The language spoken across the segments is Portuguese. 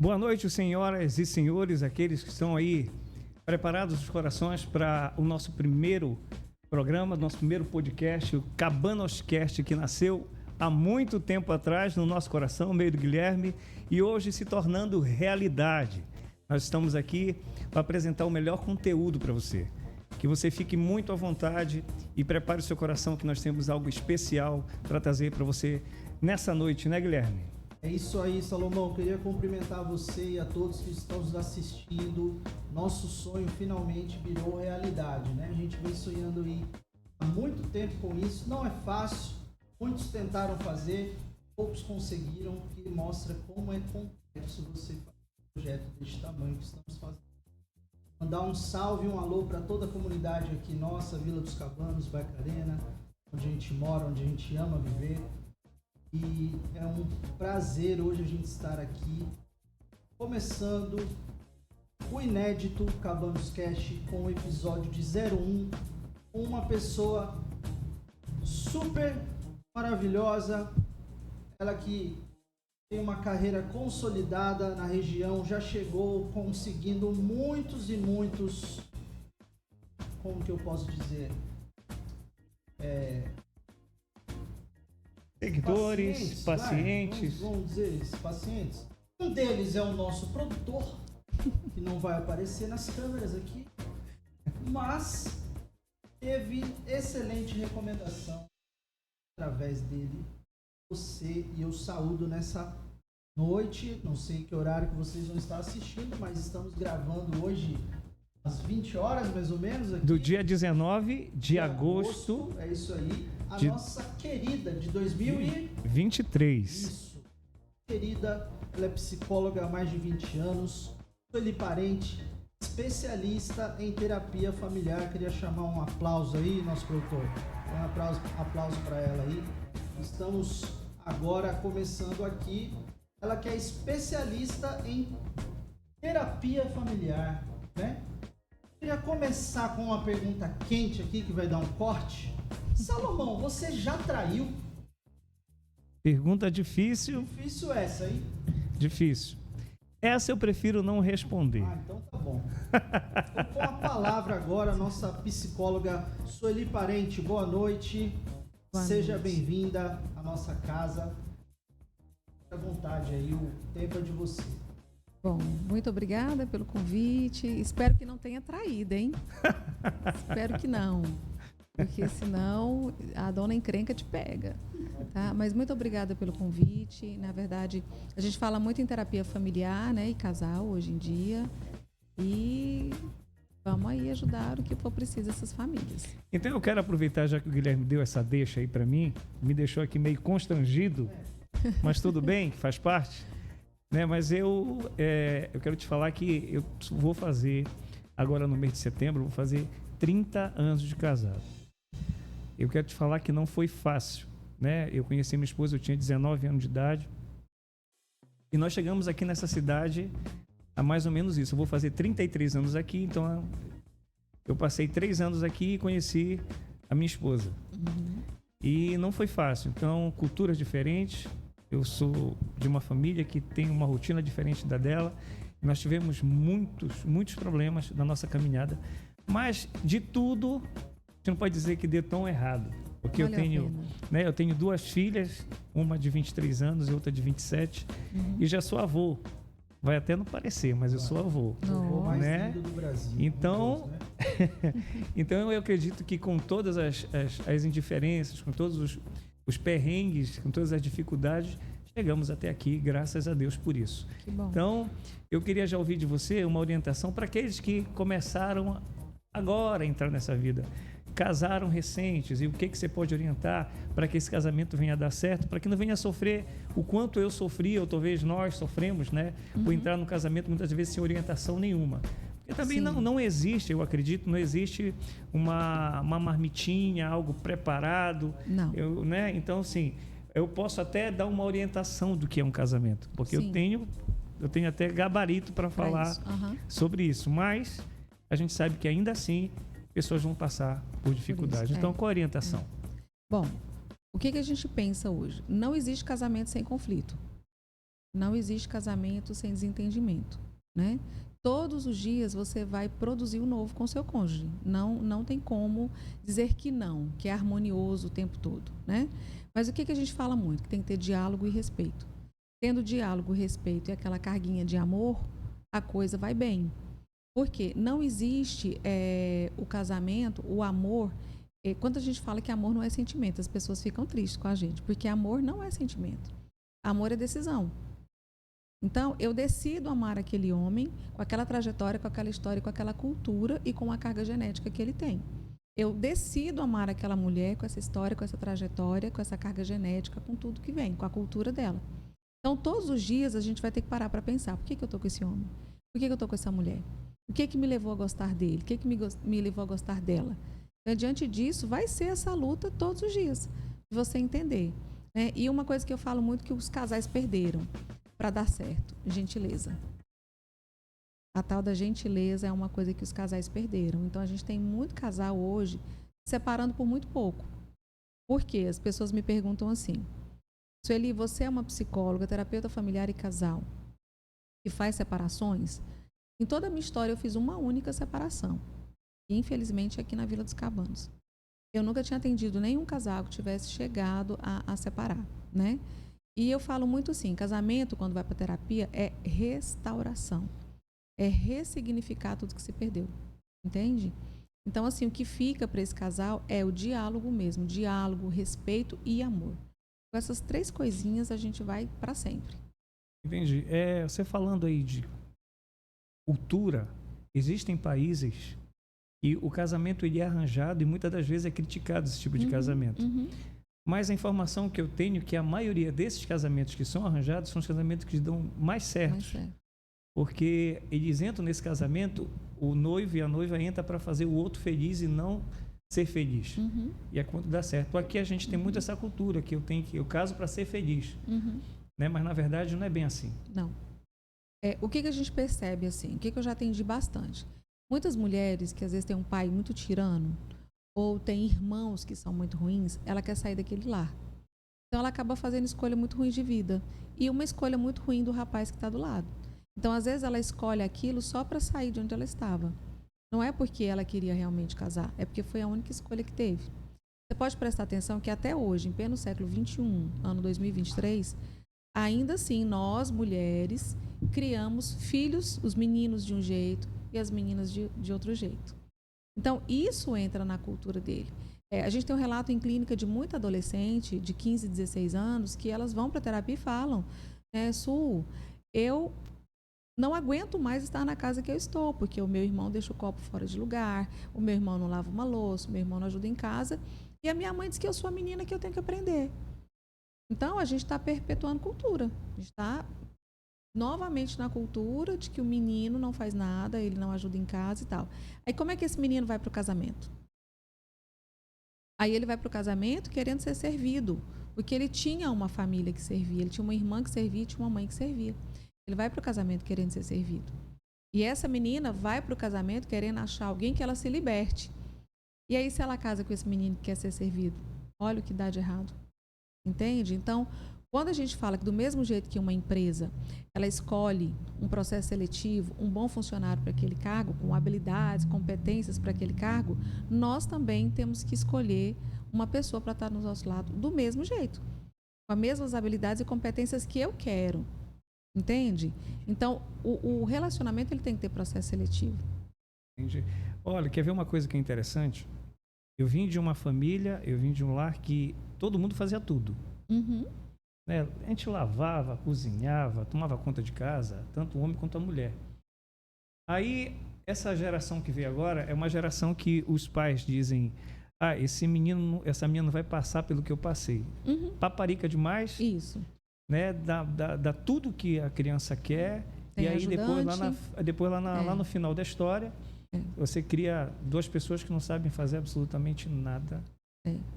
Boa noite, senhoras e senhores, aqueles que estão aí preparados os corações para o nosso primeiro programa, nosso primeiro podcast, o Cabanoscast, que nasceu há muito tempo atrás no nosso coração, meio do Guilherme, e hoje se tornando realidade. Nós estamos aqui para apresentar o melhor conteúdo para você. Que você fique muito à vontade e prepare o seu coração, que nós temos algo especial para trazer para você nessa noite, né, Guilherme? É isso aí, Salomão. Queria cumprimentar você e a todos que estão nos assistindo. Nosso sonho finalmente virou realidade, né? A gente vem sonhando aí há muito tempo com isso. Não é fácil. Muitos tentaram fazer, poucos conseguiram, que mostra como é complexo você fazer um projeto deste tamanho que estamos fazendo. Mandar um salve, um alô para toda a comunidade aqui nossa, Vila dos Cabanos, Barcarena, onde a gente mora, onde a gente ama viver. E é um prazer hoje a gente estar aqui, começando o inédito Cabanoscast com o episódio de 01, com uma pessoa super maravilhosa, ela que tem uma carreira consolidada na região, já chegou conseguindo muitos e muitos, como que eu posso dizer, seguidores, pacientes. Vamos dizer isso, pacientes. Um deles é o nosso produtor, que não vai aparecer nas câmeras aqui, mas teve excelente recomendação através dele. Você e eu saúdo nessa noite, não sei que horário que vocês vão estar assistindo, mas estamos gravando hoje às 20 horas mais ou menos aqui. Do dia 19 de agosto. É isso aí. A de nossa querida de 2023. Isso. Querida, ela é psicóloga há mais de 20 anos, Sueli Parente, especialista em terapia familiar. Queria chamar um aplauso aí, nosso produtor. Um aplauso para ela aí. Estamos agora começando aqui. Ela que é especialista em terapia familiar, né? Queria começar com uma pergunta quente aqui que vai dar um corte. Salomão, você já traiu? Pergunta difícil. Difícil essa, hein? Difícil. Essa eu prefiro não responder. Ah, então tá bom. Então, com a palavra agora, nossa psicóloga Sueli Parente. Boa noite. Seja bem-vinda à nossa casa. Fique à vontade aí, o tempo é de você. Bom, muito obrigada pelo convite. Espero que não tenha traído, hein? Espero que não. Porque senão a dona encrenca te pega, tá? Mas muito obrigada pelo convite. Na verdade, a gente fala muito em terapia familiar, né, e casal hoje em dia. E vamos aí ajudar o que for preciso essas famílias. Então eu quero aproveitar, já que o Guilherme deu essa deixa aí para mim, me deixou aqui meio constrangido, mas tudo bem, faz parte, né? Mas eu quero te falar que eu vou fazer, agora no mês de setembro, vou fazer 30 anos de casado. Eu quero te falar que não foi fácil, né? Eu conheci minha esposa, eu tinha 19 anos de idade. E nós chegamos aqui nessa cidade há mais ou menos isso. Eu vou fazer 33 anos aqui, então eu passei 3 anos aqui e conheci a minha esposa. Uhum. E não foi fácil. Então, culturas diferentes. Eu sou de uma família que tem uma rotina diferente da dela. Nós tivemos muitos problemas na nossa caminhada. Mas, de tudo, a gente não pode dizer que deu tão errado. Porque eu tenho 2 filhas, uma de 23 anos e outra de 27. E já sou avô. Vai até não parecer, mas eu sou avô. O avô mais né? lindo do Brasil. Então, Deus, né? então eu acredito que com todas as indiferenças, com todos os perrengues, com todas as dificuldades, chegamos até aqui, graças a Deus por isso. Que bom. Então, eu queria já ouvir de você uma orientação para aqueles que começaram agora a entrar nessa vida, casaram recentes, e o que você pode orientar para que esse casamento venha a dar certo, para que não venha a sofrer o quanto eu sofri, ou talvez nós sofremos, né, por entrar no casamento muitas vezes sem orientação nenhuma. Porque também não existe, eu acredito, não existe uma marmitinha, algo preparado. Não. Né? Então, assim, eu posso até dar uma orientação do que é um casamento, porque eu tenho até gabarito para falar sobre isso, mas a gente sabe que ainda assim pessoas vão passar por dificuldades. Então, qual a orientação? Bom, o que a gente pensa hoje? Não existe casamento sem conflito. Não existe casamento sem desentendimento, né? Todos os dias você vai produzir o novo com seu cônjuge. Não tem como dizer que não, que é harmonioso o tempo todo, né? Mas o que a gente fala muito? Que tem que ter diálogo e respeito. Tendo diálogo, respeito e aquela carguinha de amor, a coisa vai bem. Porque não existe o casamento, o amor. Quando a gente fala que amor não é sentimento, as pessoas ficam tristes com a gente, porque amor não é sentimento. Amor é decisão. Então, eu decido amar aquele homem com aquela trajetória, com aquela história, com aquela cultura e com a carga genética que ele tem. Eu decido amar aquela mulher com essa história, com essa trajetória, com essa carga genética, com tudo que vem, com a cultura dela. Então, todos os dias a gente vai ter que parar para pensar, por que eu estou com esse homem? Por que eu estou com essa mulher? O que me levou a gostar dele? O que me levou a gostar dela? Então, diante disso, vai ser essa luta todos os dias, de você entender, né? E uma coisa que eu falo muito que os casais perderam para dar certo, gentileza. A tal da gentileza é uma coisa que os casais perderam. Então, a gente tem muito casal hoje separando por muito pouco. Por quê? As pessoas me perguntam assim, Sueli, você é uma psicóloga, terapeuta familiar e casal que faz separações? Em toda a minha história, eu fiz uma única separação. E, infelizmente, aqui na Vila dos Cabanos. Eu nunca tinha atendido nenhum casal que tivesse chegado a separar, né? E eu falo muito assim, casamento, quando vai para terapia, é restauração. É ressignificar tudo que se perdeu. Entende? Então, assim, o que fica para esse casal é o diálogo mesmo. Diálogo, respeito e amor. Com essas 3 coisinhas, a gente vai para sempre. Entendi. Você falando aí de cultura, existem países e o casamento ele é arranjado e muitas das vezes é criticado esse tipo de casamento. Mas a informação que eu tenho é que a maioria desses casamentos que são arranjados são os casamentos que dão mais certos. Porque eles entram nesse casamento, o noivo e a noiva entram para fazer o outro feliz e não ser feliz. E é quando dá certo. Aqui a gente tem muito essa cultura que eu caso para ser feliz. Né? Mas na verdade não é bem assim. Não. O que a gente percebe assim? O que eu já atendi bastante? Muitas mulheres que às vezes têm um pai muito tirano ou tem irmãos que são muito ruins, ela quer sair daquele lar. Então ela acaba fazendo escolha muito ruim de vida e uma escolha muito ruim do rapaz que está do lado. Então às vezes ela escolhe aquilo só para sair de onde ela estava. Não é porque ela queria realmente casar, é porque foi a única escolha que teve. Você pode prestar atenção que até hoje, em pleno século XXI, ano 2023, ainda assim nós mulheres criamos filhos, os meninos de um jeito e as meninas de outro jeito. Então, isso entra na cultura dele. A gente tem um relato em clínica de muita adolescente, de 15, 16 anos, que elas vão para a terapia e falam, Su, eu não aguento mais estar na casa que eu estou, porque o meu irmão deixa o copo fora de lugar, o meu irmão não lava uma louça, o meu irmão não ajuda em casa, e a minha mãe diz que eu sou a menina que eu tenho que aprender. Então, a gente está perpetuando cultura. A gente está novamente na cultura de que o menino não faz nada, ele não ajuda em casa e tal. Aí como é que esse menino vai para o casamento? Aí ele vai para o casamento querendo ser servido, porque ele tinha uma família que servia, ele tinha uma irmã que servia, tinha uma mãe que servia. Ele vai para o casamento querendo ser servido. E essa menina vai para o casamento querendo achar alguém que ela se liberte. E aí se ela casa com esse menino que quer ser servido, olha o que dá de errado. Entende? Então, quando a gente fala que do mesmo jeito que uma empresa, ela escolhe um processo seletivo, um bom funcionário para aquele cargo, com habilidades, competências para aquele cargo, nós também temos que escolher uma pessoa para estar no nosso lado do mesmo jeito, com as mesmas habilidades e competências que eu quero. Entende? Então, o relacionamento ele tem que ter processo seletivo. Entendi. Olha, quer ver uma coisa que é interessante? Eu vim de uma família, eu vim de um lar que todo mundo fazia tudo. Né? A gente lavava, cozinhava, tomava conta de casa, tanto o homem quanto a mulher. Aí, essa geração que veio agora é uma geração que os pais dizem, esse menino, essa menina não vai passar pelo que eu passei. Paparica demais. Isso. Né? Dá tudo que a criança quer. Tem e aí depois lá É. no final da história, você cria 2 pessoas que não sabem fazer absolutamente nada.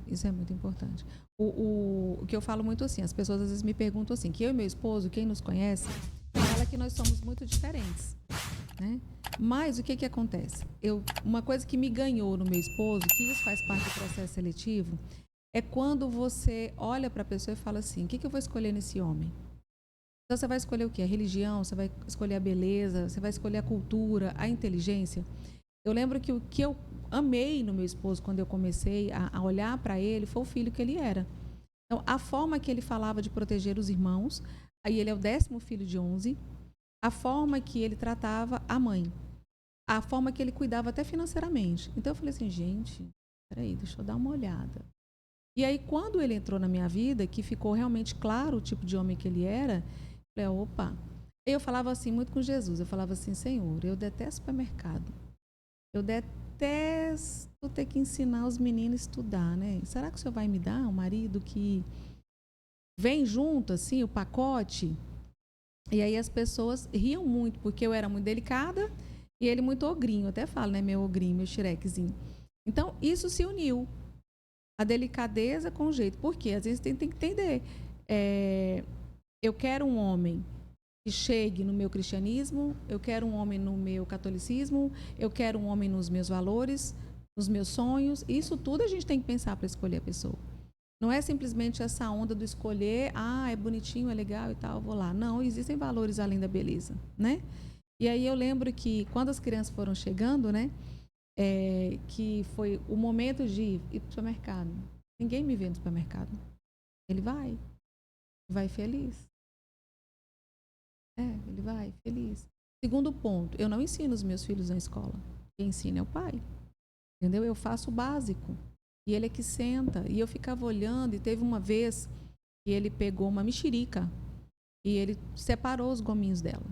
Isso é muito importante. O que eu falo muito assim, as pessoas às vezes me perguntam assim, que eu e meu esposo, quem nos conhece, fala que nós somos muito diferentes, né? Mas o que acontece? Uma coisa que me ganhou no meu esposo, que isso faz parte do processo seletivo, é quando você olha para a pessoa e fala assim, o que eu vou escolher nesse homem? Então, você vai escolher o quê? A religião, você vai escolher a beleza, você vai escolher a cultura, a inteligência. Eu lembro que o que eu amei no meu esposo, quando eu comecei a olhar para ele, foi o filho que ele era. Então, a forma que ele falava de proteger os irmãos, aí ele é o 10º filho de 11, a forma que ele tratava a mãe, a forma que ele cuidava até financeiramente. Então, eu falei assim, gente, peraí, deixa eu dar uma olhada. E aí, quando ele entrou na minha vida, que ficou realmente claro o tipo de homem que ele era, eu falei, opa. Eu falava assim, muito com Jesus, eu falava assim, Senhor, eu detesto supermercado. Eu detesto ter que ensinar os meninos a estudar, né? Será que o senhor vai me dar um marido que vem junto, assim, o pacote? E aí as pessoas riam muito, porque eu era muito delicada e ele muito ogrinho. Eu até falo, né? Meu ogrinho, meu xirequezinho. Então, isso se uniu. A delicadeza com o jeito. Por quê? Às vezes tem que entender. Eu quero um homem que chegue no meu cristianismo, eu quero um homem no meu catolicismo, eu quero um homem nos meus valores, nos meus sonhos. Isso tudo a gente tem que pensar para escolher a pessoa. Não é simplesmente essa onda do escolher, é bonitinho, é legal e tal, vou lá. Não, existem valores além da beleza, né? E aí eu lembro que quando as crianças foram chegando, né, que foi o momento de ir para o supermercado. Ninguém me vê no supermercado. Ele vai feliz. Ele vai feliz. Segundo ponto, eu não ensino os meus filhos na escola. Quem ensina é o pai. Entendeu? Eu faço o básico. E ele é que senta. E eu ficava olhando, e teve uma vez que ele pegou uma mexerica e ele separou os gominhos dela.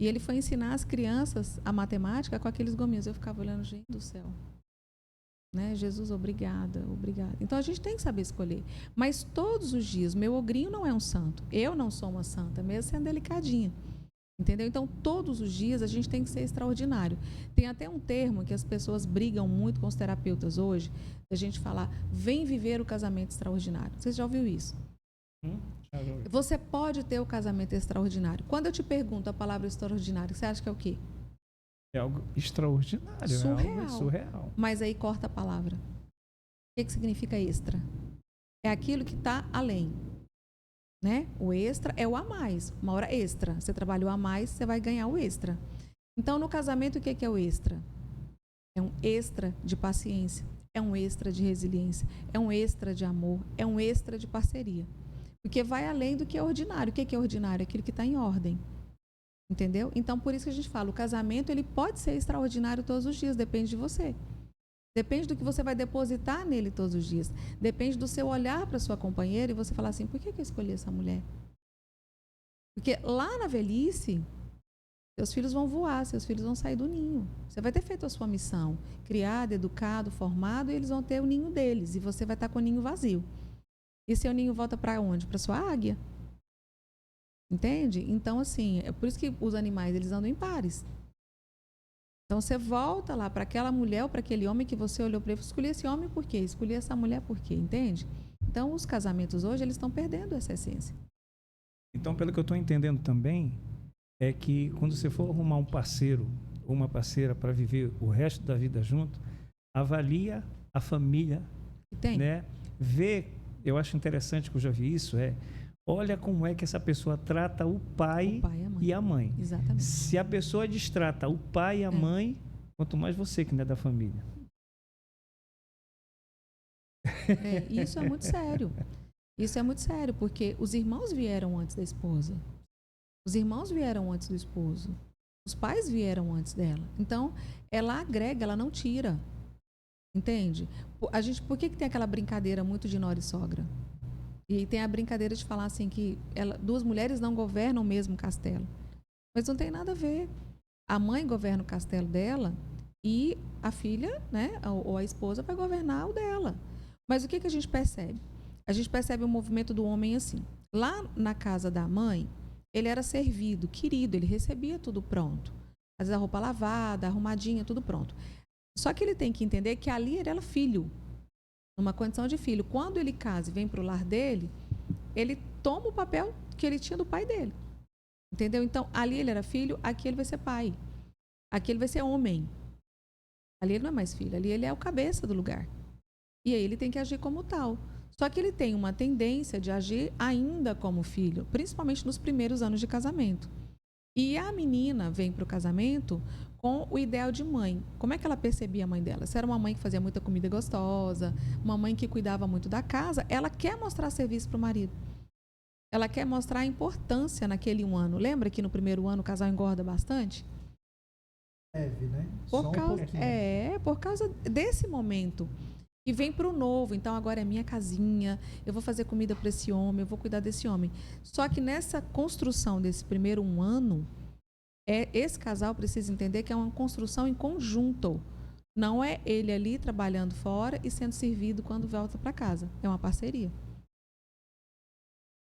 E ele foi ensinar as crianças a matemática com aqueles gominhos. Eu ficava olhando, gente do céu. Né? Jesus, obrigada. Então, a gente tem que saber escolher. Mas todos os dias, meu ogrinho não é um santo. Eu não sou uma santa, mesmo sendo delicadinha. Entendeu? Então, todos os dias, a gente tem que ser extraordinário. Tem até um termo que as pessoas brigam muito com os terapeutas hoje, a gente falar, vem viver o casamento extraordinário. Você já ouviu isso? Você pode ter o casamento extraordinário. Quando eu te pergunto a palavra extraordinário, você acha que é o quê? É algo extraordinário, surreal. É algo surreal. Mas aí corta a palavra. O que significa extra? É aquilo que está além. Né? O extra é o a mais, uma hora extra. Você trabalhou a mais, você vai ganhar o extra. Então, no casamento, o que é o extra? É um extra de paciência, é um extra de resiliência, é um extra de amor, é um extra de parceria. Porque vai além do que é ordinário. O que é ordinário? Aquilo que está em ordem. Entendeu? Então, por isso que a gente fala, o casamento ele pode ser extraordinário todos os dias, depende de você. Depende do que você vai depositar nele todos os dias. Depende do seu olhar para sua companheira e você falar assim, por que eu escolhi essa mulher? Porque lá na velhice, seus filhos vão voar, seus filhos vão sair do ninho. Você vai ter feito a sua missão, criado, educado, formado, e eles vão ter o ninho deles, e você vai estar com o ninho vazio. E seu ninho volta para onde? Para sua águia. Entende? Então, assim, é por isso que os animais, eles andam em pares. Então, você volta lá para aquela mulher ou para aquele homem que você olhou para ele. Escolhi esse homem por quê? Escolhi essa mulher por quê? Entende? Então, os casamentos hoje, eles estão perdendo essa essência. Então, pelo que eu estou entendendo também, é que quando você for arrumar um parceiro ou uma parceira para viver o resto da vida junto, avalia a família. Tem. Né? Vê, eu acho interessante que eu já vi isso, olha como é que essa pessoa trata o pai e a mãe. Exatamente. Se a pessoa destrata o pai e a mãe, quanto mais você que não é da família. Isso é muito sério. Isso é muito sério, porque os irmãos vieram antes da esposa. Os irmãos vieram antes do esposo. Os pais vieram antes dela. Então, ela agrega, ela não tira. Entende? Por que tem aquela brincadeira muito de nora e sogra? E tem a brincadeira de falar assim que duas mulheres não governam o mesmo castelo. Mas não tem nada a ver. A mãe governa o castelo dela e a filha, né, ou a esposa vai governar o dela. Mas o que a gente percebe? A gente percebe o movimento do homem assim. Lá na casa da mãe, ele era servido, querido, ele recebia tudo pronto. Às vezes a roupa lavada, arrumadinha, tudo pronto. Só que ele tem que entender que ali ele era filho. Numa condição de filho. Quando ele casa e vem para o lar dele, ele toma o papel que ele tinha do pai dele. Entendeu? Então, ali ele era filho, aqui ele vai ser pai. Aqui ele vai ser homem. Ali ele não é mais filho, ali ele é o cabeça do lugar. E aí ele tem que agir como tal. Só que ele tem uma tendência de agir ainda como filho, principalmente nos primeiros anos de casamento. E a menina vem para o casamento com o ideal de mãe. Como é que ela percebia a mãe dela? Se era uma mãe que fazia muita comida gostosa, uma mãe que cuidava muito da casa, ela quer mostrar serviço para o marido. Ela quer mostrar a importância naquele 1 ano. Lembra que no primeiro ano o casal engorda bastante? Leve, né? Por causa desse momento. E vem para o novo, então agora é minha casinha, eu vou fazer comida para esse homem, eu vou cuidar desse homem. Só que nessa construção desse primeiro 1 ano, esse casal precisa entender que é uma construção em conjunto. Não é ele ali trabalhando fora e sendo servido quando volta para casa. É uma parceria.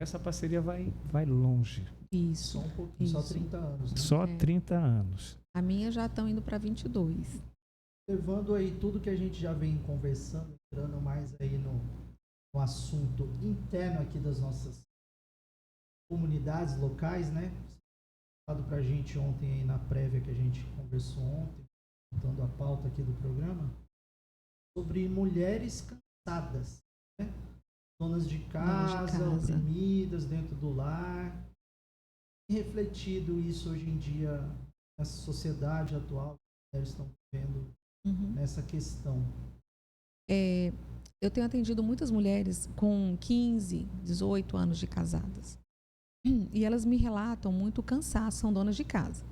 Essa parceria vai longe. Isso. Só um pouquinho, só 30 anos. Né? Só 30 anos. A minha já estão indo para 22. Levando aí tudo que a gente já vem conversando, entrando mais aí no assunto interno aqui das nossas comunidades locais, né? Falado pra gente ontem aí na prévia que a gente conversou ontem, contando a pauta aqui do programa, sobre mulheres cansadas, né? Donas de casa, oprimidas dentro do lar. Tem refletido isso hoje em dia nessa sociedade atual, que as mulheres estão vivendo nessa questão. Eu tenho atendido muitas mulheres com 15, 18 anos de casadas. E elas me relatam muito cansaço, são donas de casa.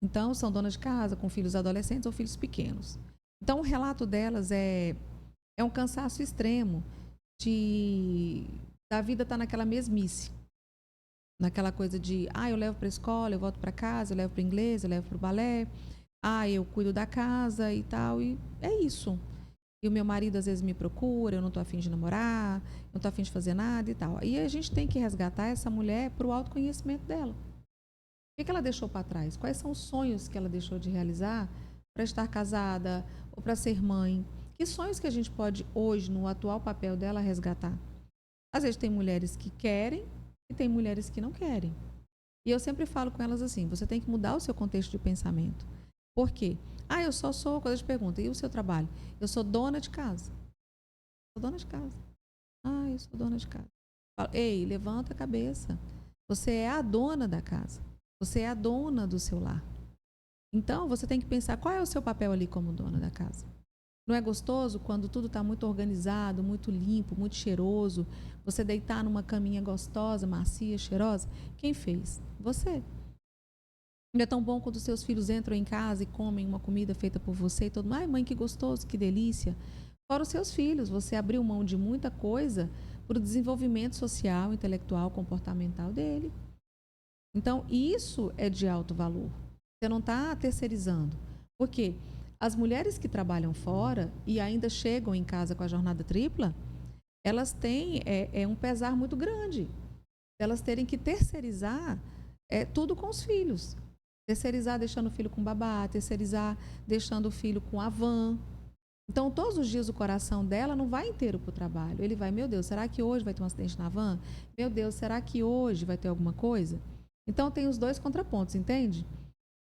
Então, são donas de casa com filhos adolescentes ou filhos pequenos. Então, o relato delas é um cansaço extremo da vida estar naquela mesmice. Naquela coisa de, eu levo para a escola, eu volto para casa, eu levo para o inglês, eu levo para o balé, eu cuido da casa e tal, e é isso. E o meu marido às vezes me procura, eu não estou afim de namorar, não estou afim de fazer nada e tal. E a gente tem que resgatar essa mulher para o autoconhecimento dela. O que ela deixou para trás? Quais são os sonhos que ela deixou de realizar para estar casada ou para ser mãe? Que sonhos que a gente pode hoje, no atual papel dela, resgatar? Às vezes tem mulheres que querem e tem mulheres que não querem. E eu sempre falo com elas assim, você tem que mudar o seu contexto de pensamento. Por quê? Eu só sou, quando eu te pergunto, e o seu trabalho? Eu sou dona de casa. Sou dona de casa. Eu sou dona de casa. Falo, ei, levanta a cabeça. Você é a dona da casa. Você é a dona do seu lar. Então, você tem que pensar qual é o seu papel ali como dona da casa. Não é gostoso quando tudo está muito organizado, muito limpo, muito cheiroso? Você deitar numa caminha gostosa, macia, cheirosa? Quem fez? Você. Não é tão bom quando os seus filhos entram em casa e comem uma comida feita por você e todo mundo, mãe, que gostoso, que delícia. Fora os seus filhos, você abriu mão de muita coisa para o desenvolvimento social, intelectual, comportamental dele. Então, isso é de alto valor. Você não está terceirizando. Por quê? As mulheres que trabalham fora e ainda chegam em casa com a jornada tripla, elas têm um pesar muito grande. Elas terem que terceirizar tudo com os filhos. Terceirizar deixando o filho com babá, terceirizar deixando o filho com a van. Então, todos os dias o coração dela não vai inteiro para o trabalho. Ele vai, meu Deus, será que hoje vai ter um acidente na van? Meu Deus, será que hoje vai ter alguma coisa? Então, tem os dois contrapontos, entende?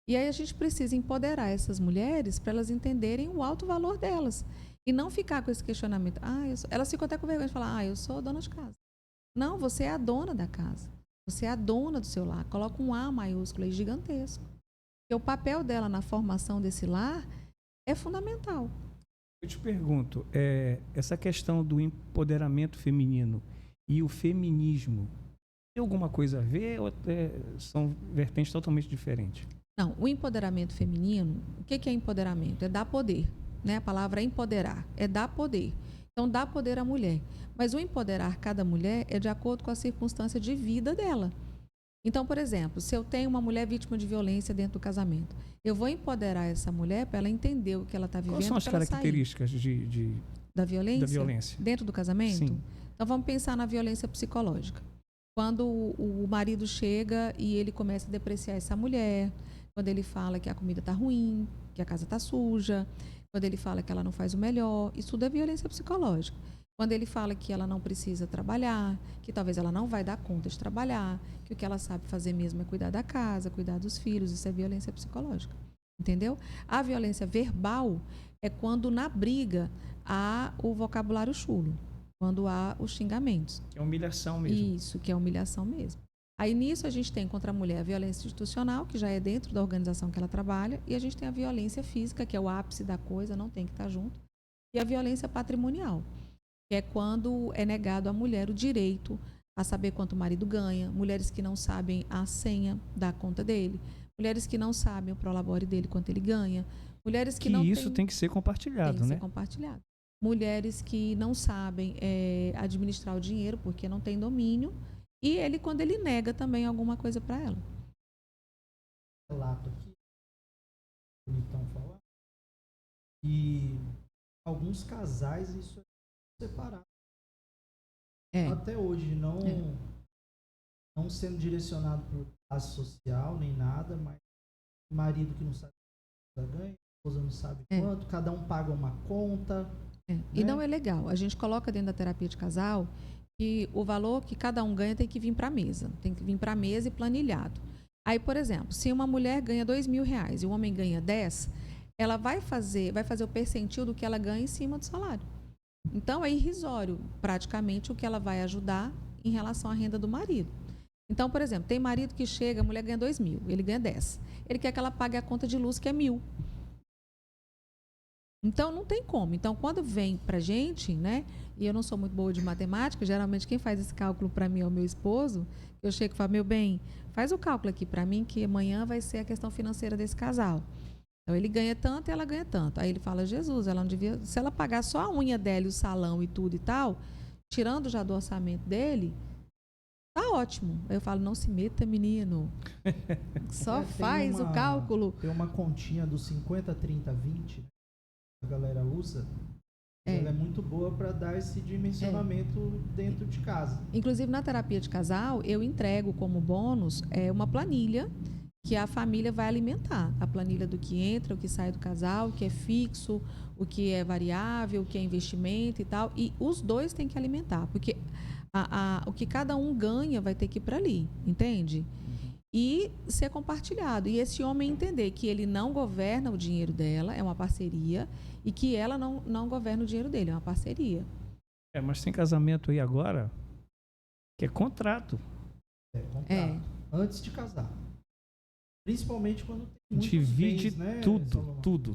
E aí a gente precisa empoderar essas mulheres para elas entenderem o alto valor delas. E não ficar com esse questionamento. Elas ficam até com vergonha de falar, eu sou dona de casa. Não, você é a dona da casa. Você é a dona do seu lar. Coloca um A maiúsculo aí gigantesco. Porque o papel dela na formação desse lar é fundamental. Eu te pergunto, essa questão do empoderamento feminino e o feminismo, tem alguma coisa a ver ou são vertentes totalmente diferentes? Não, o empoderamento feminino, o que é empoderamento? É dar poder, né? A palavra é empoderar, é dar poder. Então, dá poder à mulher. Mas o empoderar cada mulher é de acordo com a circunstância de vida dela. Então, por exemplo, se eu tenho uma mulher vítima de violência dentro do casamento, eu vou empoderar essa mulher para ela entender o que ela está vivendo. Quais são as características da violência? Da violência dentro do casamento? Sim. Então, vamos pensar na violência psicológica. Quando o marido chega e ele começa a depreciar essa mulher, quando ele fala que a comida está ruim, que a casa está suja, quando ele fala que ela não faz o melhor, isso tudo é violência psicológica. Quando ele fala que ela não precisa trabalhar, que talvez ela não vai dar conta de trabalhar, que o que ela sabe fazer mesmo é cuidar da casa, cuidar dos filhos, isso é violência psicológica. Entendeu? A violência verbal é quando na briga há o vocabulário chulo. quando há os xingamentos. Que é humilhação mesmo. Isso, que é humilhação mesmo. Aí nisso a gente tem contra a mulher a violência institucional, que já é dentro da organização que ela trabalha, e a gente tem a violência física, que é o ápice da coisa, não tem que estar junto, e a violência patrimonial, que é quando é negado à mulher o direito a saber quanto o marido ganha, mulheres que não sabem a senha da conta dele, mulheres que não sabem o prolabore dele, quanto ele ganha, mulheres que não isso tem que ser compartilhado, tem que né? ser compartilhado. Mulheres que não sabem administrar o dinheiro porque não tem domínio, e ele, quando ele nega também alguma coisa para ela. Relato aqui, bonitão falar, e alguns casais isso é separado. Até hoje, não sendo direcionado por classe social nem nada, mas marido que não sabe quanto ganha, esposa não sabe quanto, cada um paga uma conta. E não é legal. A gente coloca dentro da terapia de casal que o valor que cada um ganha tem que vir para a mesa. Tem que vir para a mesa e planilhado. Aí, por exemplo, se uma mulher ganha R$2.000 e o homem ganha 10, ela vai fazer o percentil do que ela ganha em cima do salário. Então, é irrisório, praticamente, o que ela vai ajudar em relação à renda do marido. Então, por exemplo, tem marido que chega, a mulher ganha 2.000, ele ganha 10. Ele quer que ela pague a conta de luz, que é 1.000. Então, não tem como. Então, quando vem pra gente, né? E eu não sou muito boa de matemática, geralmente quem faz esse cálculo para mim é o meu esposo. Eu chego e falo, meu bem, faz o cálculo aqui para mim, que amanhã vai ser a questão financeira desse casal. Então, ele ganha tanto e ela ganha tanto. Aí ele fala, Jesus, ela não devia... Se ela pagar só a unha dela e o salão e tudo e tal, tirando já do orçamento dele, tá ótimo. Aí eu falo, não se meta, menino. Só faz o cálculo. Tem uma continha do 50, 30, 20, a galera usa. Ela é muito boa para dar esse dimensionamento dentro de casa. Inclusive, na terapia de casal, eu entrego como bônus uma planilha que a família vai alimentar. A planilha do que entra, o que sai do casal, o que é fixo, o que é variável, o que é investimento e tal. E os dois têm que alimentar, porque o que cada um ganha vai ter que ir para ali, entende? E ser compartilhado. E esse homem entender que ele não governa o dinheiro dela, é uma parceria, e que ela não governa o dinheiro dele, é uma parceria. Mas tem casamento aí agora que é contrato. É contrato. Antes de casar. Principalmente quando tem muitos divide bens, né,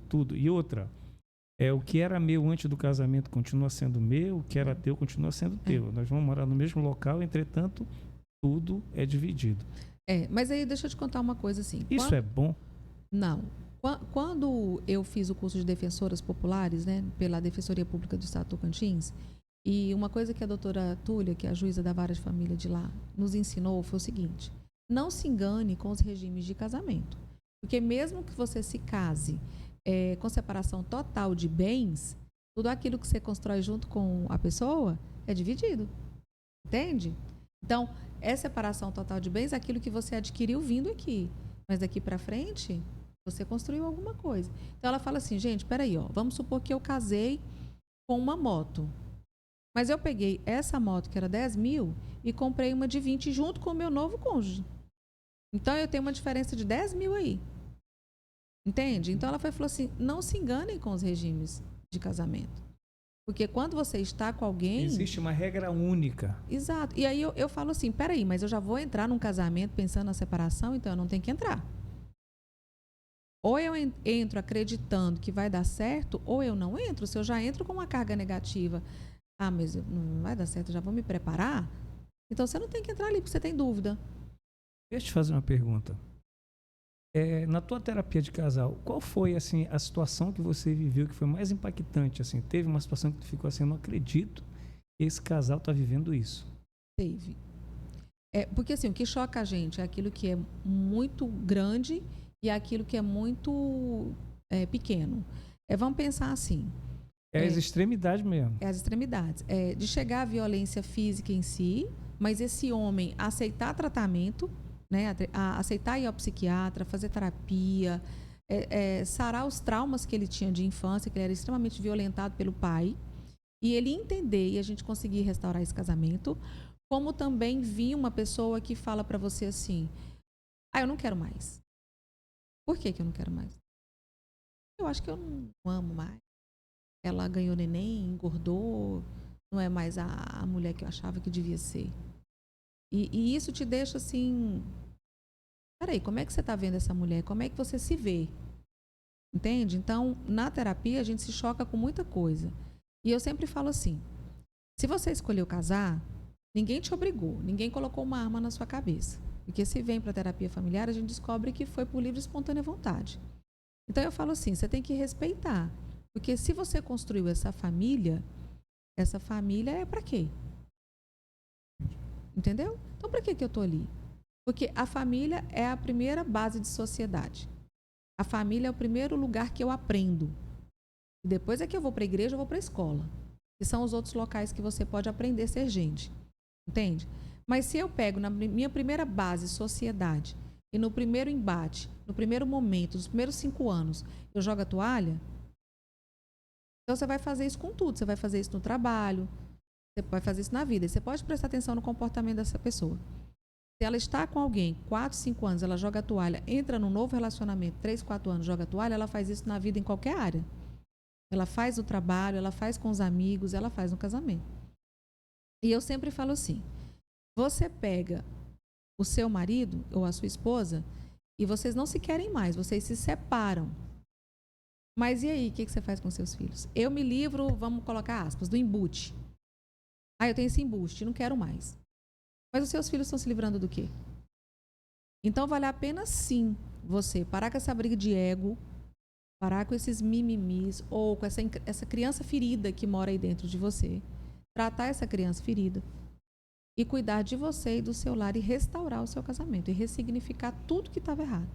tudo. E outra, o que era meu antes do casamento continua sendo meu, o que era teu continua sendo teu. Nós vamos morar no mesmo local, entretanto, tudo é dividido. Mas aí deixa eu te contar uma coisa assim. Isso é bom? Não. Quando eu fiz o curso de defensoras populares, né, pela Defensoria Pública do Estado do Tocantins, e uma coisa que a doutora Túlia, que é a juíza da vara de família de lá, nos ensinou foi o seguinte: não se engane com os regimes de casamento. Porque mesmo que você se case com separação total de bens, tudo aquilo que você constrói junto com a pessoa é dividido. Entende? Então, é separação total de bens aquilo que você adquiriu vindo aqui. Mas daqui para frente, você construiu alguma coisa. Então, ela fala assim, gente, peraí, vamos supor que eu casei com uma moto. Mas eu peguei essa moto, que era 10.000, e comprei uma de 20 junto com o meu novo cônjuge. Então, eu tenho uma diferença de 10.000 aí. Entende? Então, ela falou assim, não se enganem com os regimes de casamento. Porque quando você está com alguém... Existe uma regra única. Exato. E aí eu falo assim, peraí, mas eu já vou entrar num casamento pensando na separação, então eu não tenho que entrar. Ou eu entro acreditando que vai dar certo, ou eu não entro. Se eu já entro com uma carga negativa, mas não vai dar certo, eu já vou me preparar. Então você não tem que entrar ali porque você tem dúvida. Deixa eu te fazer uma pergunta. Na tua terapia de casal, qual foi assim a situação que você viveu que foi mais impactante? Assim, teve uma situação que tu ficou assim, eu não acredito que esse casal está vivendo isso. Teve. Porque assim, o que choca a gente é aquilo que é muito grande e aquilo que é muito pequeno. Vamos pensar assim. As extremidades mesmo. As extremidades. De chegar à violência física em si, mas esse homem aceitar tratamento, né, aceitar ir ao psiquiatra, fazer terapia, sarar os traumas que ele tinha de infância, que ele era extremamente violentado pelo pai, e ele entender e a gente conseguir restaurar esse casamento, como também vir uma pessoa que fala para você assim, eu não quero mais. Por que eu não quero mais? Eu acho que eu não amo mais. Ela ganhou neném, engordou, não é mais a mulher que eu achava que devia ser. E isso te deixa assim, peraí, como é que você está vendo essa mulher? Como é que você se vê? Entende? Então, na terapia, a gente se choca com muita coisa. E eu sempre falo assim, se você escolheu casar, ninguém te obrigou, ninguém colocou uma arma na sua cabeça. Porque se vem para a terapia familiar, a gente descobre que foi por livre e espontânea vontade. Então, eu falo assim, você tem que respeitar. Porque se você construiu essa família é para quê? Entendeu? Então, para que eu estou ali? Porque a família é a primeira base de sociedade. A família é o primeiro lugar que eu aprendo. E depois é que eu vou para a igreja, eu vou para a escola. Que são os outros locais que você pode aprender a ser gente. Entende? Mas se eu pego na minha primeira base, sociedade, e no primeiro embate, no primeiro momento, nos primeiros 5 anos, eu jogo a toalha, então você vai fazer isso com tudo. Você vai fazer isso no trabalho, você vai fazer isso na vida. E você pode prestar atenção no comportamento dessa pessoa. Se ela está com alguém, 4, 5 anos, ela joga a toalha, entra num novo relacionamento, 3, 4 anos, joga a toalha, ela faz isso na vida em qualquer área. Ela faz no trabalho, ela faz com os amigos, ela faz no casamento. E eu sempre falo assim, você pega o seu marido ou a sua esposa e vocês não se querem mais, vocês se separam. Mas e aí, o que você faz com seus filhos? Eu me livro, vamos colocar aspas, do embute. Ah, eu tenho esse embuste, não quero mais. Mas os seus filhos estão se livrando do quê? Então, vale a pena, sim, você parar com essa briga de ego, parar com esses mimimis, ou com essa criança ferida que mora aí dentro de você, tratar essa criança ferida e cuidar de você e do seu lar e restaurar o seu casamento e ressignificar tudo que estava errado.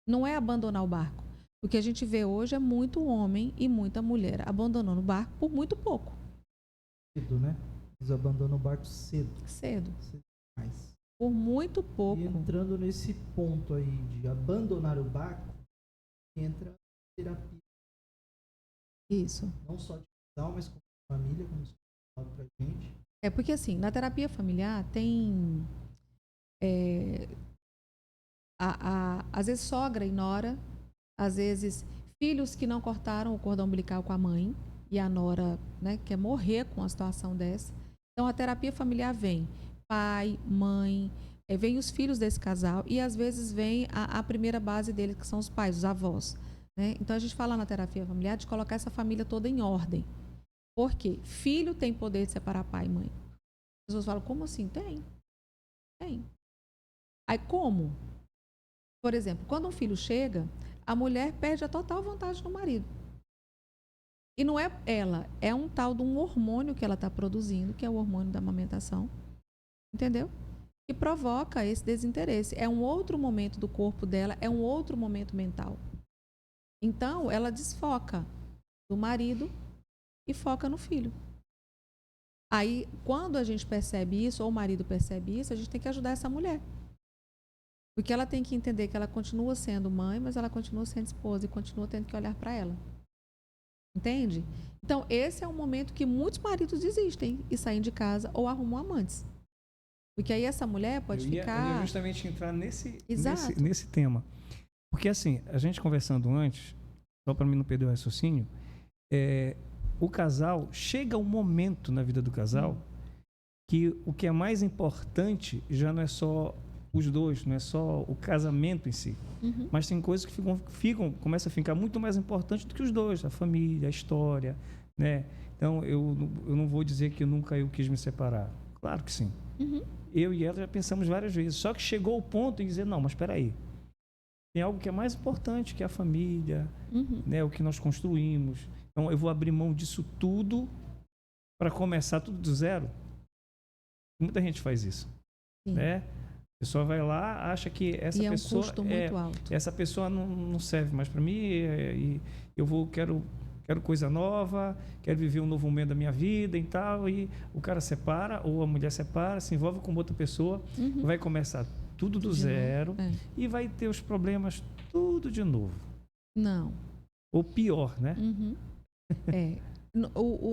Não é abandonar o barco. O que a gente vê hoje é muito homem e muita mulher abandonando o barco por muito pouco. Cedo, né? Eles abandonam o barco cedo. Cedo. Demais. Por muito pouco. E entrando nesse ponto aí de abandonar o barco, entra a terapia. Isso. Não só de casal, mas como família, como você falou pra gente. É porque assim, na terapia familiar tem às vezes sogra e nora, às vezes filhos que não cortaram o cordão umbilical com a mãe e a nora, né, quer morrer com uma situação dessa. Então a terapia familiar vem pai, mãe, vem os filhos desse casal e às vezes vem a primeira base dele, que são os pais, os avós. Né? Então a gente fala na terapia familiar de colocar essa família toda em ordem. Por quê? Filho tem poder de separar pai e mãe. As pessoas falam, como assim? Tem. Aí como? Por exemplo, quando um filho chega, a mulher perde a total vontade do marido. E não é ela, é um tal de um hormônio que ela está produzindo, que é o hormônio da amamentação. Entendeu? Que provoca esse desinteresse. É um outro momento do corpo dela, é um outro momento mental. Então, ela desfoca do marido e foca no filho. Aí, quando a gente percebe isso, ou o marido percebe isso, a gente tem que ajudar essa mulher. Porque ela tem que entender que ela continua sendo mãe, mas ela continua sendo esposa e continua tendo que olhar para ela. Entende? Então, esse é um momento que muitos maridos desistem e saem de casa ou arrumam amantes. Porque aí essa mulher pode ficar... Eu ia justamente entrar nesse tema. Porque assim, a gente conversando antes, só para mim não perder o raciocínio, o casal, chega um momento na vida do casal que o que é mais importante já não é só os dois, não é só o casamento em si, mas tem coisas que começam a ficar muito mais importantes do que os dois, a família, a história, né? Então, eu não vou dizer que nunca eu quis me separar. Claro que sim. Eu e ela já pensamos várias vezes, só que chegou o ponto em dizer, não, mas espera aí, tem algo que é mais importante, que é a família, né, o que nós construímos. Então, eu vou abrir mão disso tudo para começar tudo do zero. Muita gente faz isso, né? A pessoa vai lá, acha que essa pessoa... um custo muito alto. Essa pessoa não serve mais para mim, e quero coisa nova, quero viver um novo momento da minha vida e tal, e o cara separa, ou a mulher separa, se envolve com outra pessoa, vai começar tudo do zero e vai ter os problemas tudo de novo. Não. Ou pior, né?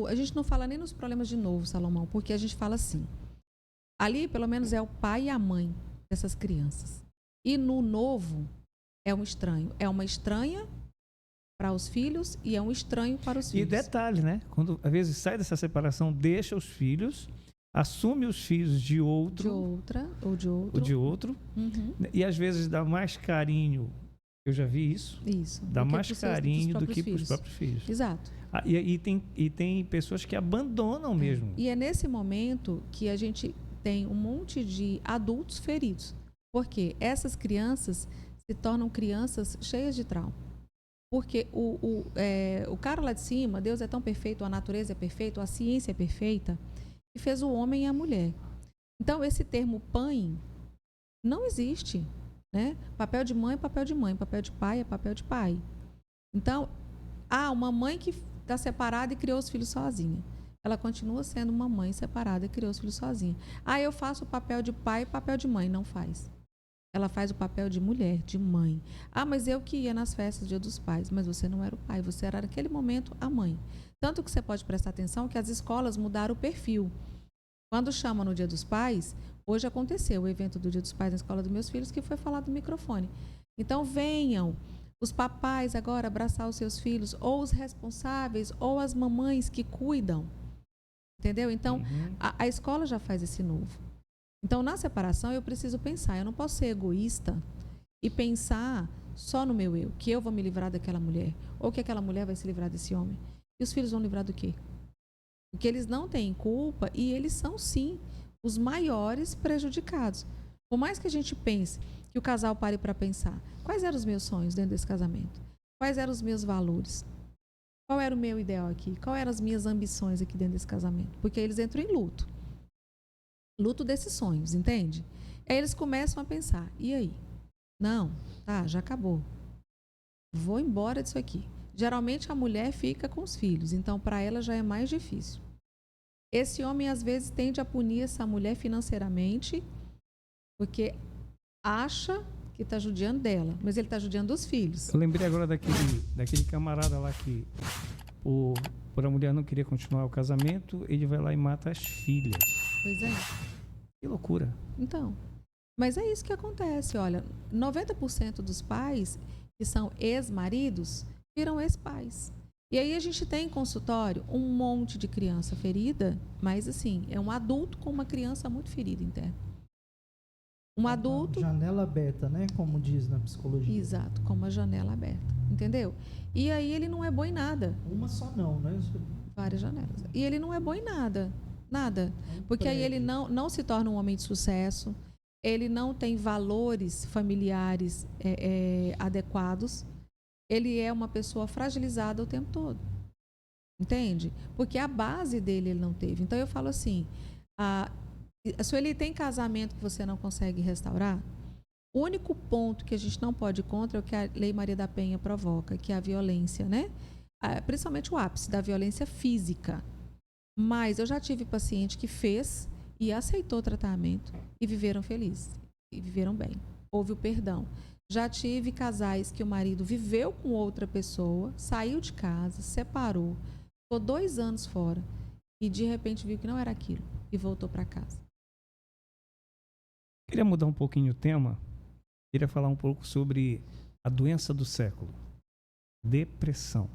A gente não fala nem nos problemas de novo, Salomão, porque a gente fala assim, ali pelo menos é o pai e a mãe dessas crianças. E no novo é um estranho, é uma estranha para os filhos e é um estranho para os E filhos. detalhe, né? Quando às vezes sai dessa separação, deixa os filhos, assume os filhos de outro, De outra ou de outro. ou de outro, Uhum. e às vezes dá mais carinho. Eu já vi isso. Isso. Dá do que mais pros carinho do próprios que para os filhos. próprios filhos. Exato. E tem pessoas que abandonam mesmo. E é nesse momento que a gente tem um monte de adultos feridos. Porque essas crianças se tornam crianças cheias de trauma. Porque o cara lá de cima, Deus é tão perfeito, a natureza é perfeita, a ciência é perfeita, que fez o homem e a mulher. Então, esse termo pai não existe. Né? Papel de mãe é papel de mãe, papel de pai é papel de pai. Então, uma mãe que está separada e criou os filhos sozinha. Ela continua sendo uma mãe separada e criou os filhos sozinha. Eu faço o papel de pai e papel de mãe. Não faz. Ela faz o papel de mulher, de mãe. Mas eu que ia nas festas do Dia dos Pais. Mas você não era o pai, você era naquele momento a mãe. Tanto que você pode prestar atenção que as escolas mudaram o perfil. Quando chama no Dia dos Pais, hoje aconteceu o evento do Dia dos Pais na escola dos meus filhos, que foi falado no microfone. Então, venham os papais agora abraçar os seus filhos, ou os responsáveis, ou as mamães que cuidam. Entendeu? Então, a escola já faz esse novo. Então, na separação, eu preciso pensar. Eu não posso ser egoísta e pensar só no meu eu, que eu vou me livrar daquela mulher, ou que aquela mulher vai se livrar desse homem. E os filhos vão livrar do quê? Porque eles não têm culpa e eles são, sim, os maiores prejudicados. Por mais que a gente pense, que o casal pare para pensar, quais eram os meus sonhos dentro desse casamento? Quais eram os meus valores? Qual era o meu ideal aqui? Quais eram as minhas ambições aqui dentro desse casamento? Porque eles entram em luto. Luto desses sonhos, entende? Aí eles começam a pensar, e aí? Não, já acabou. Vou embora disso aqui. Geralmente a mulher fica com os filhos, então para ela já é mais difícil. Esse homem às vezes tende a punir essa mulher financeiramente, porque acha que está judiando dela, mas ele está judiando dos filhos. Eu lembrei agora daquele camarada lá que, por a mulher não querer continuar o casamento, ele vai lá e mata as filhas. Pois é. Que loucura. Então, mas é isso que acontece, olha, 90% dos pais que são ex-maridos viram ex-pais. E aí a gente tem em consultório um monte de criança ferida, mas assim, é um adulto com uma criança muito ferida interna. Um adulto... Janela aberta, né? Como diz na psicologia. Exato, com uma janela aberta, entendeu? E aí ele não é bom em nada. Uma só não, né? Várias janelas. E ele não é bom em nada, nada. Porque aí ele não se torna um homem de sucesso, ele não tem valores familiares adequados, ele é uma pessoa fragilizada o tempo todo. Entende? Porque a base dele ele não teve. Então eu falo assim, se ele tem casamento que você não consegue restaurar, o único ponto que a gente não pode ir contra é o que a Lei Maria da Penha provoca, que é a violência, né? Principalmente o ápice da violência física. Mas eu já tive paciente que fez e aceitou o tratamento e viveram felizes, e viveram bem. Houve o perdão. Já tive casais que o marido viveu com outra pessoa, saiu de casa, separou, ficou 2 anos fora e de repente viu que não era aquilo e voltou para casa. Queria mudar um pouquinho o tema. Queria falar um pouco sobre a doença do século. Depressão.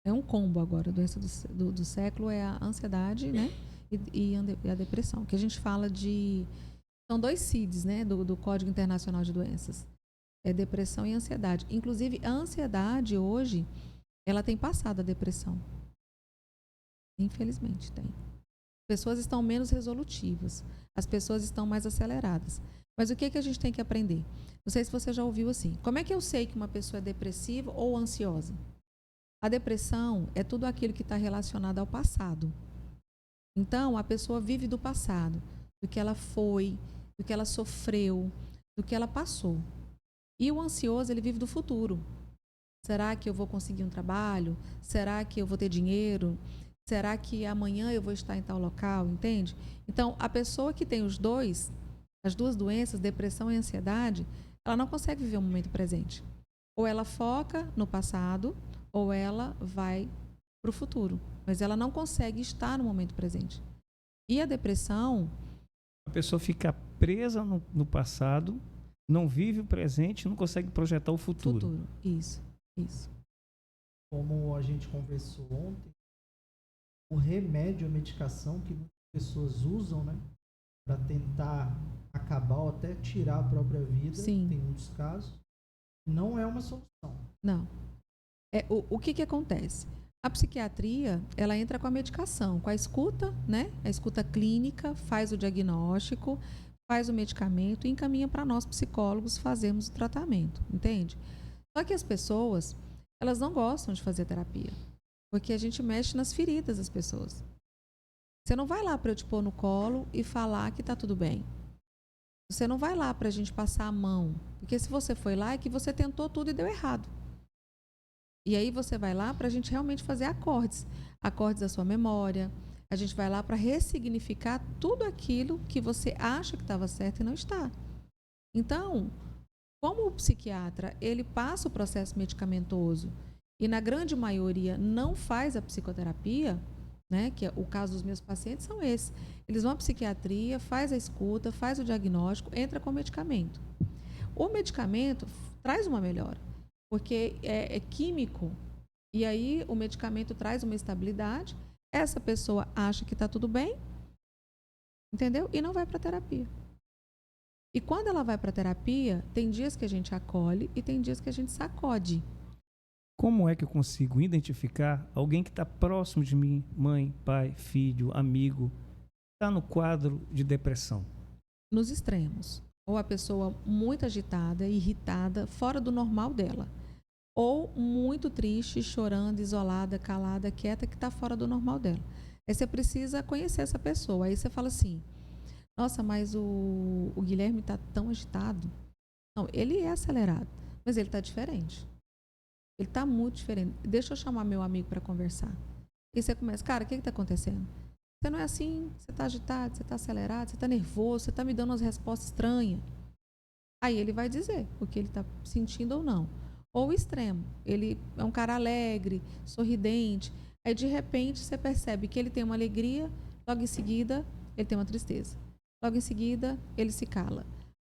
É um combo agora. A doença do século é a ansiedade, né? E a depressão. Que a gente fala de... São 2 CIDs, né? Do Código Internacional de Doenças. É depressão e ansiedade. Inclusive, a ansiedade hoje, ela tem passado a depressão. Infelizmente, tem. As pessoas estão menos resolutivas. As pessoas estão mais aceleradas. Mas o que a gente tem que aprender? Não sei se você já ouviu assim. Como é que eu sei que uma pessoa é depressiva ou ansiosa? A depressão é tudo aquilo que está relacionado ao passado. Então, a pessoa vive do passado, do que ela foi, do que ela sofreu, do que ela passou. E o ansioso, ele vive do futuro. Será que eu vou conseguir um trabalho? Será que eu vou ter dinheiro? Será que amanhã eu vou estar em tal local? Entende? Então, a pessoa que tem as 2 doenças, depressão e ansiedade, ela não consegue viver o momento presente. Ou ela foca no passado, ou ela vai para o futuro. Mas ela não consegue estar no momento presente. E a depressão... A pessoa fica presa no passado, não vive o presente, não consegue projetar o futuro. Isso. como a gente conversou ontem, o remédio, a medicação que muitas pessoas usam, né, para tentar acabar ou até tirar a própria vida, Sim. tem muitos casos, não é uma solução. Não. O que acontece? A psiquiatria, ela entra com a medicação, com a escuta, né? A escuta clínica, faz o diagnóstico, faz o medicamento e encaminha para nós, psicólogos, fazermos o tratamento, entende? Só que as pessoas, elas não gostam de fazer terapia, porque a gente mexe nas feridas das pessoas. Você não vai lá para eu te pôr no colo e falar que está tudo bem. Você não vai lá para a gente passar a mão, porque se você foi lá é que você tentou tudo e deu errado. E aí você vai lá para a gente realmente fazer acordes da sua memória. A gente vai lá para ressignificar tudo aquilo que você acha que estava certo e não está. Então, como o psiquiatra, ele passa o processo medicamentoso e na grande maioria não faz a psicoterapia, né, que é o caso dos meus pacientes são esses. Eles vão à psiquiatria, faz a escuta, faz o diagnóstico, entra com o medicamento. O medicamento traz uma melhora, porque é químico, e aí o medicamento traz uma estabilidade, essa pessoa acha que está tudo bem, entendeu? E não vai para terapia. E quando ela vai para terapia, tem dias que a gente acolhe e tem dias que a gente sacode. Como é que eu consigo identificar alguém que está próximo de mim, mãe, pai, filho, amigo, está no quadro de depressão? Nos extremos. Ou a pessoa muito agitada, irritada, fora do normal dela. Ou muito triste, chorando, isolada, calada, quieta, que está fora do normal dela. Aí você precisa conhecer essa pessoa. Aí você fala assim, nossa, mas o Guilherme está tão agitado. Não, ele é acelerado, mas ele está diferente. Ele está muito diferente. Deixa eu chamar meu amigo para conversar. E você começa, cara, o que está acontecendo? Você não é assim, você está agitado, você está acelerado, você está nervoso, você está me dando umas respostas estranhas. Aí ele vai dizer o que ele está sentindo ou não. Ou o extremo, ele é um cara alegre, sorridente. Aí de repente você percebe que ele tem uma alegria, logo em seguida ele tem uma tristeza. Logo em seguida ele se cala.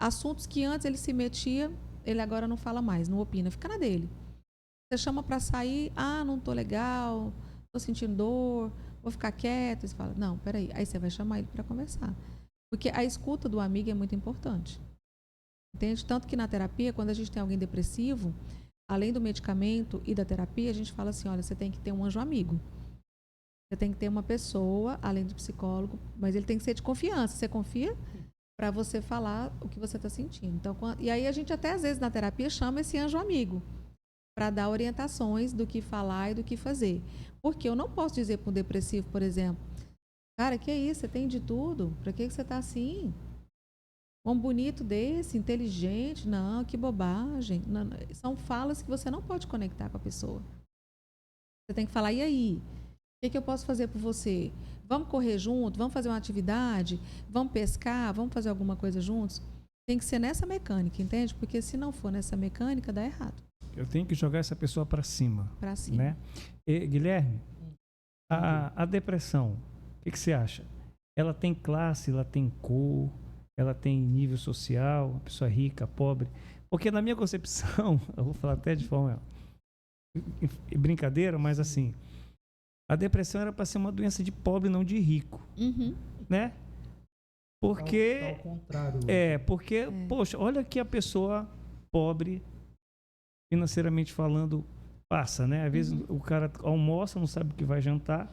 Assuntos que antes ele se metia, ele agora não fala mais, não opina, fica na dele. Você chama para sair, não tô legal, tô sentindo dor, vou ficar quieto. Você fala, não, peraí. Aí você vai chamar ele para conversar. Porque a escuta do amigo é muito importante. Entende? Tanto que na terapia, quando a gente tem alguém depressivo, além do medicamento e da terapia, a gente fala assim, olha, você tem que ter um anjo amigo. Você tem que ter uma pessoa, além do psicólogo, mas ele tem que ser de confiança. Você confia para você falar o que você está sentindo. Então, e aí a gente até às vezes na terapia chama esse anjo amigo para dar orientações do que falar e do que fazer. Porque eu não posso dizer para um depressivo, por exemplo, cara, que é isso? Você tem de tudo? Para que você está assim? Um bonito desse, inteligente? Não, que bobagem. Não, são falas que você não pode conectar com a pessoa. Você tem que falar, e aí? O que eu posso fazer por você? Vamos correr junto? Vamos fazer uma atividade? Vamos pescar? Vamos fazer alguma coisa juntos? Tem que ser nessa mecânica, entende? Porque se não for nessa mecânica, dá errado. Eu tenho que jogar essa pessoa para cima. Para cima. Né? E, Guilherme, a depressão, o que você acha? Ela tem classe, ela tem cor, ela tem nível social, a pessoa rica, pobre? Porque na minha concepção, eu vou falar até de forma brincadeira, mas assim, a depressão era para ser uma doença de pobre, não de rico. Uhum. Né? Porque, ao contrário. Porque, poxa, olha que a pessoa pobre, financeiramente falando, passa, né? Às vezes o cara almoça, não sabe o que vai jantar,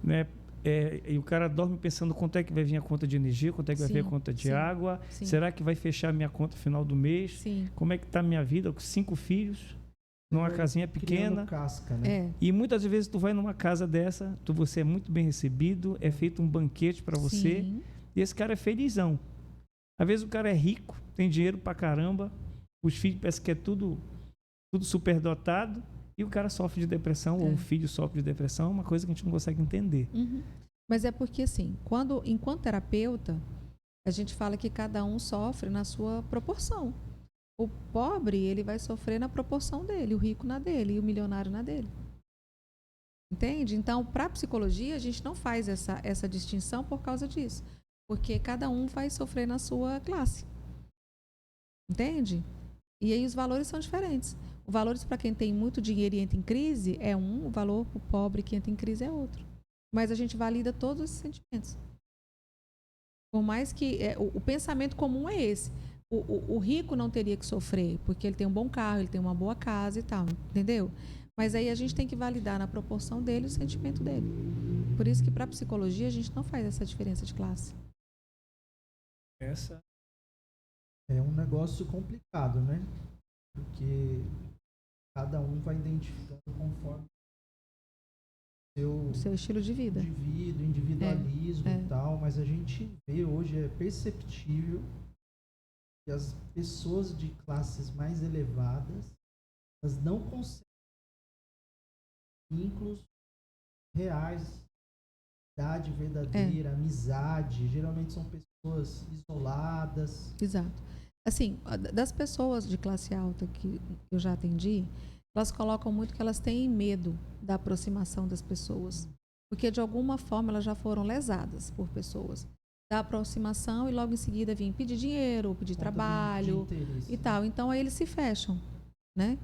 né? E o cara dorme pensando quanto é que vai vir a conta de energia, quanto é que vai vir a conta de água, será que vai fechar a minha conta no final do mês? Sim. Como é que está a minha vida com 5 filhos, numa casinha pequena? Casca, né? E muitas vezes tu vai numa casa dessa, você é muito bem recebido, é feito um banquete para você, e esse cara é felizão. Às vezes o cara é rico, tem dinheiro pra caramba, os filhos parece que é tudo superdotado, e o cara sofre de depressão, ou um filho sofre de depressão, é uma coisa que a gente não consegue entender. Mas é porque, assim, enquanto terapeuta, a gente fala que cada um sofre na sua proporção. O pobre, ele vai sofrer na proporção dele, o rico na dele e o milionário na dele. Entende? Então, para a psicologia, a gente não faz essa distinção por causa disso. Porque cada um vai sofrer na sua classe. Entende? E aí os valores são diferentes. O valores para quem tem muito dinheiro e entra em crise é um, o valor para o pobre que entra em crise é outro. Mas a gente valida todos esses sentimentos. Por mais que o pensamento comum é esse. O rico não teria que sofrer, porque ele tem um bom carro, ele tem uma boa casa e tal, entendeu? Mas aí a gente tem que validar na proporção dele o sentimento dele. Por isso que para a psicologia a gente não faz essa diferença de classe. Essa É um negócio complicado, né? Porque cada um vai identificando conforme O seu estilo de vida. individualismo e tal, mas a gente vê hoje, é perceptível que as pessoas de classes mais elevadas, elas não conseguem vínculos reais, idade verdadeira, amizade, geralmente são pessoas isoladas. Exato. Assim, das pessoas de classe alta que eu já atendi, elas colocam muito que elas têm medo da aproximação das pessoas, porque de alguma forma elas já foram lesadas por pessoas. Da aproximação e logo em seguida vêm pedir dinheiro, pedir trabalho e tal. Então aí eles se fecham, né?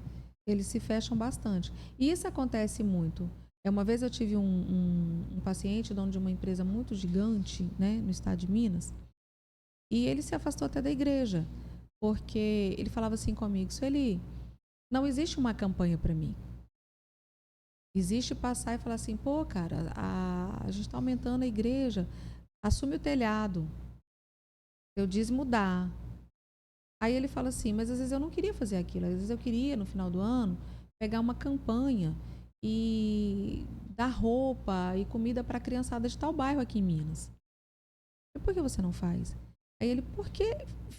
Eles se fecham bastante. E isso acontece muito. Uma vez eu tive um paciente, dono de uma empresa muito gigante, né, no estado de Minas, e ele se afastou até da igreja, porque ele falava assim comigo: Sueli, não existe uma campanha para mim. Existe passar e falar assim: pô, cara, a gente está aumentando a igreja, assume o telhado, eu dízimo dá. Aí ele fala assim: mas às vezes eu não queria fazer aquilo, às vezes eu queria, no final do ano, pegar uma campanha e dar roupa e comida para a criançada de tal bairro aqui em Minas. E por que você não faz? Aí ele: porque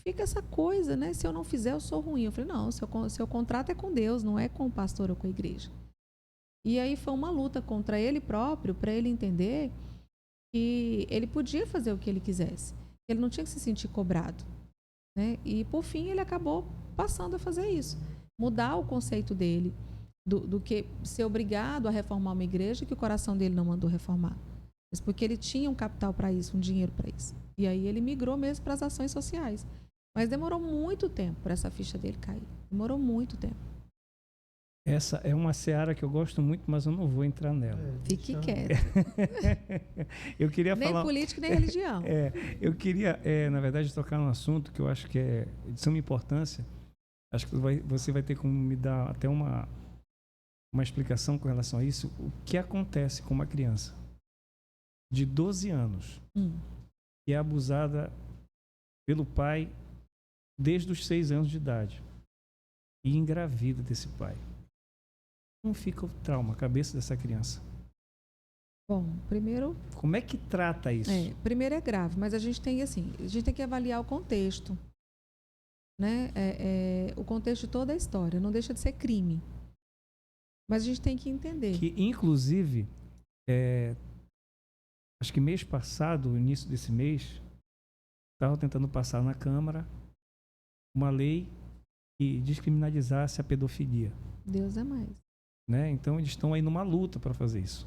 fica essa coisa, né? Se eu não fizer, eu sou ruim. Eu falei: não, seu contrato é com Deus, não é com o pastor ou com a igreja. E aí foi uma luta contra ele próprio, para ele entender que ele podia fazer o que ele quisesse. Ele não tinha que se sentir cobrado, né? E, por fim, ele acabou passando a fazer isso. Mudar o conceito dele do que ser obrigado a reformar uma igreja que o coração dele não mandou reformar. Mas porque ele tinha um capital para isso, um dinheiro para isso. E aí ele migrou mesmo para as ações sociais. Mas demorou muito tempo para essa ficha dele cair. Demorou muito tempo. Essa é uma seara que eu gosto muito, mas eu não vou entrar nela. Fique quieto. Eu queria nem falar... política, nem religião. Eu queria, na verdade, tocar num assunto que eu acho que é de suma importância. Acho que você vai ter como me dar até uma explicação com relação a isso. O que acontece com uma criança de 12 anos que é abusada pelo pai desde os 6 anos de idade e engravida desse pai? Como fica o trauma, a cabeça dessa criança? Bom, primeiro... Como é que trata isso? Primeiro é grave, mas a gente tem que avaliar o contexto, né? O contexto de toda a história, não deixa de ser crime. Mas a gente tem que entender. Que, inclusive, acho que mês passado, no início desse mês, estavam tentando passar na Câmara uma lei que descriminalizasse a pedofilia. Deus é mais. Né? Então, eles estão aí numa luta para fazer isso.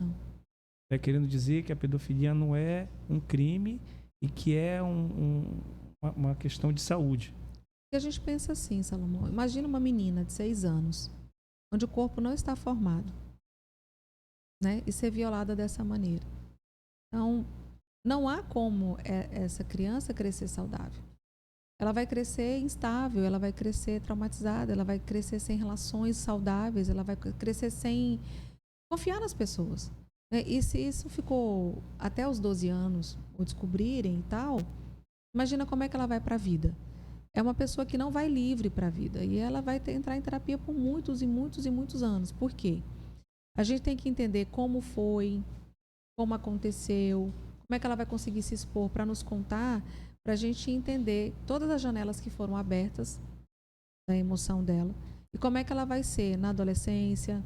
Querendo dizer que a pedofilia não é um crime e que é uma questão de saúde. E a gente pensa assim, Salomão. Imagina uma menina de 6 anos, onde o corpo não está formado, né? E ser violada dessa maneira. Então, não há como essa criança crescer saudável. Ela vai crescer instável, ela vai crescer traumatizada, ela vai crescer sem relações saudáveis, ela vai crescer sem confiar nas pessoas. E se isso ficou até os 12 anos, ou descobrirem e tal, imagina como é que ela vai para a vida. É uma pessoa que não vai livre para a vida e ela vai entrar em terapia por muitos e muitos e muitos anos. Por quê? A gente tem que entender como foi, como aconteceu, como é que ela vai conseguir se expor para nos contar, para a gente entender todas as janelas que foram abertas da emoção dela e como é que ela vai ser na adolescência.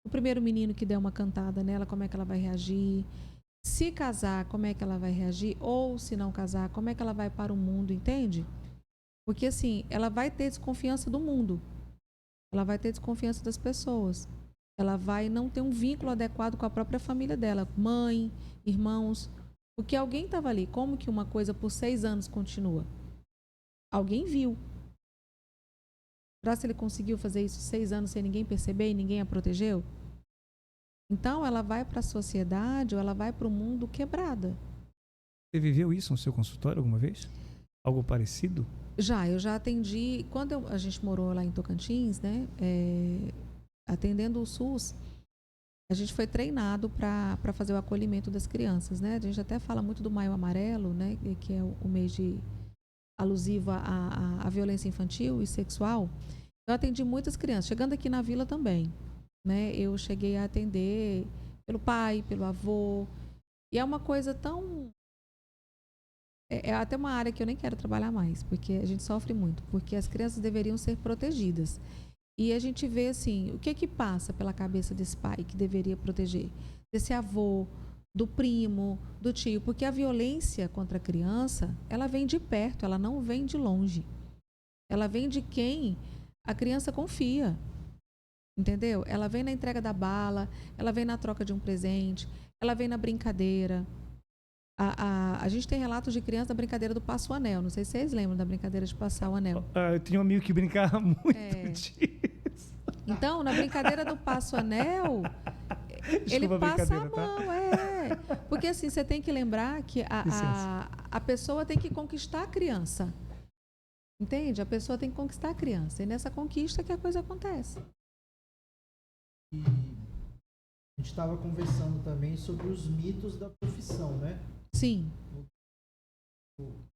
O primeiro menino que der uma cantada nela, como é que ela vai reagir? Se casar, como é que ela vai reagir? Ou se não casar, como é que ela vai para o mundo, entende? Porque assim, ela vai ter desconfiança do mundo. Ela vai ter desconfiança das pessoas. Ela vai não ter um vínculo adequado com a própria família dela. Mãe, irmãos. Porque alguém estava ali. Como que uma coisa por 6 anos continua? Alguém viu. Será se ele conseguiu fazer isso 6 anos sem ninguém perceber e ninguém a protegeu? Então, ela vai para a sociedade ou ela vai para o mundo quebrada. Você viveu isso no seu consultório alguma vez? Algo parecido? Eu já atendi, quando a gente morou lá em Tocantins, né, atendendo o SUS, a gente foi treinado para fazer o acolhimento das crianças, né? A gente até fala muito do Maio Amarelo, né, que é o mês alusivo à violência infantil e sexual. Eu atendi muitas crianças, chegando aqui na vila também, né? Eu cheguei a atender pelo pai, pelo avô, e é uma coisa tão... É até uma área que eu nem quero trabalhar mais, porque a gente sofre muito, porque as crianças deveriam ser protegidas. E a gente vê, assim, o que passa pela cabeça desse pai que deveria proteger? Desse avô, do primo, do tio, porque a violência contra a criança, ela vem de perto, ela não vem de longe. Ela vem de quem a criança confia, entendeu? Ela vem na entrega da bala, ela vem na troca de um presente, ela vem na brincadeira. A gente tem relatos de criança da brincadeira do passo o anel. Não sei se vocês lembram da brincadeira de passar o anel. Eu tinha um amigo que brincava muito disso. Então, na brincadeira do passo o anel, ele passa a mão, tá? Porque assim, você tem que lembrar que a pessoa tem que conquistar a criança. Entende? A pessoa tem que conquistar a criança. E nessa conquista que a coisa acontece. E a gente estava conversando também sobre os mitos da profissão, né? Sim.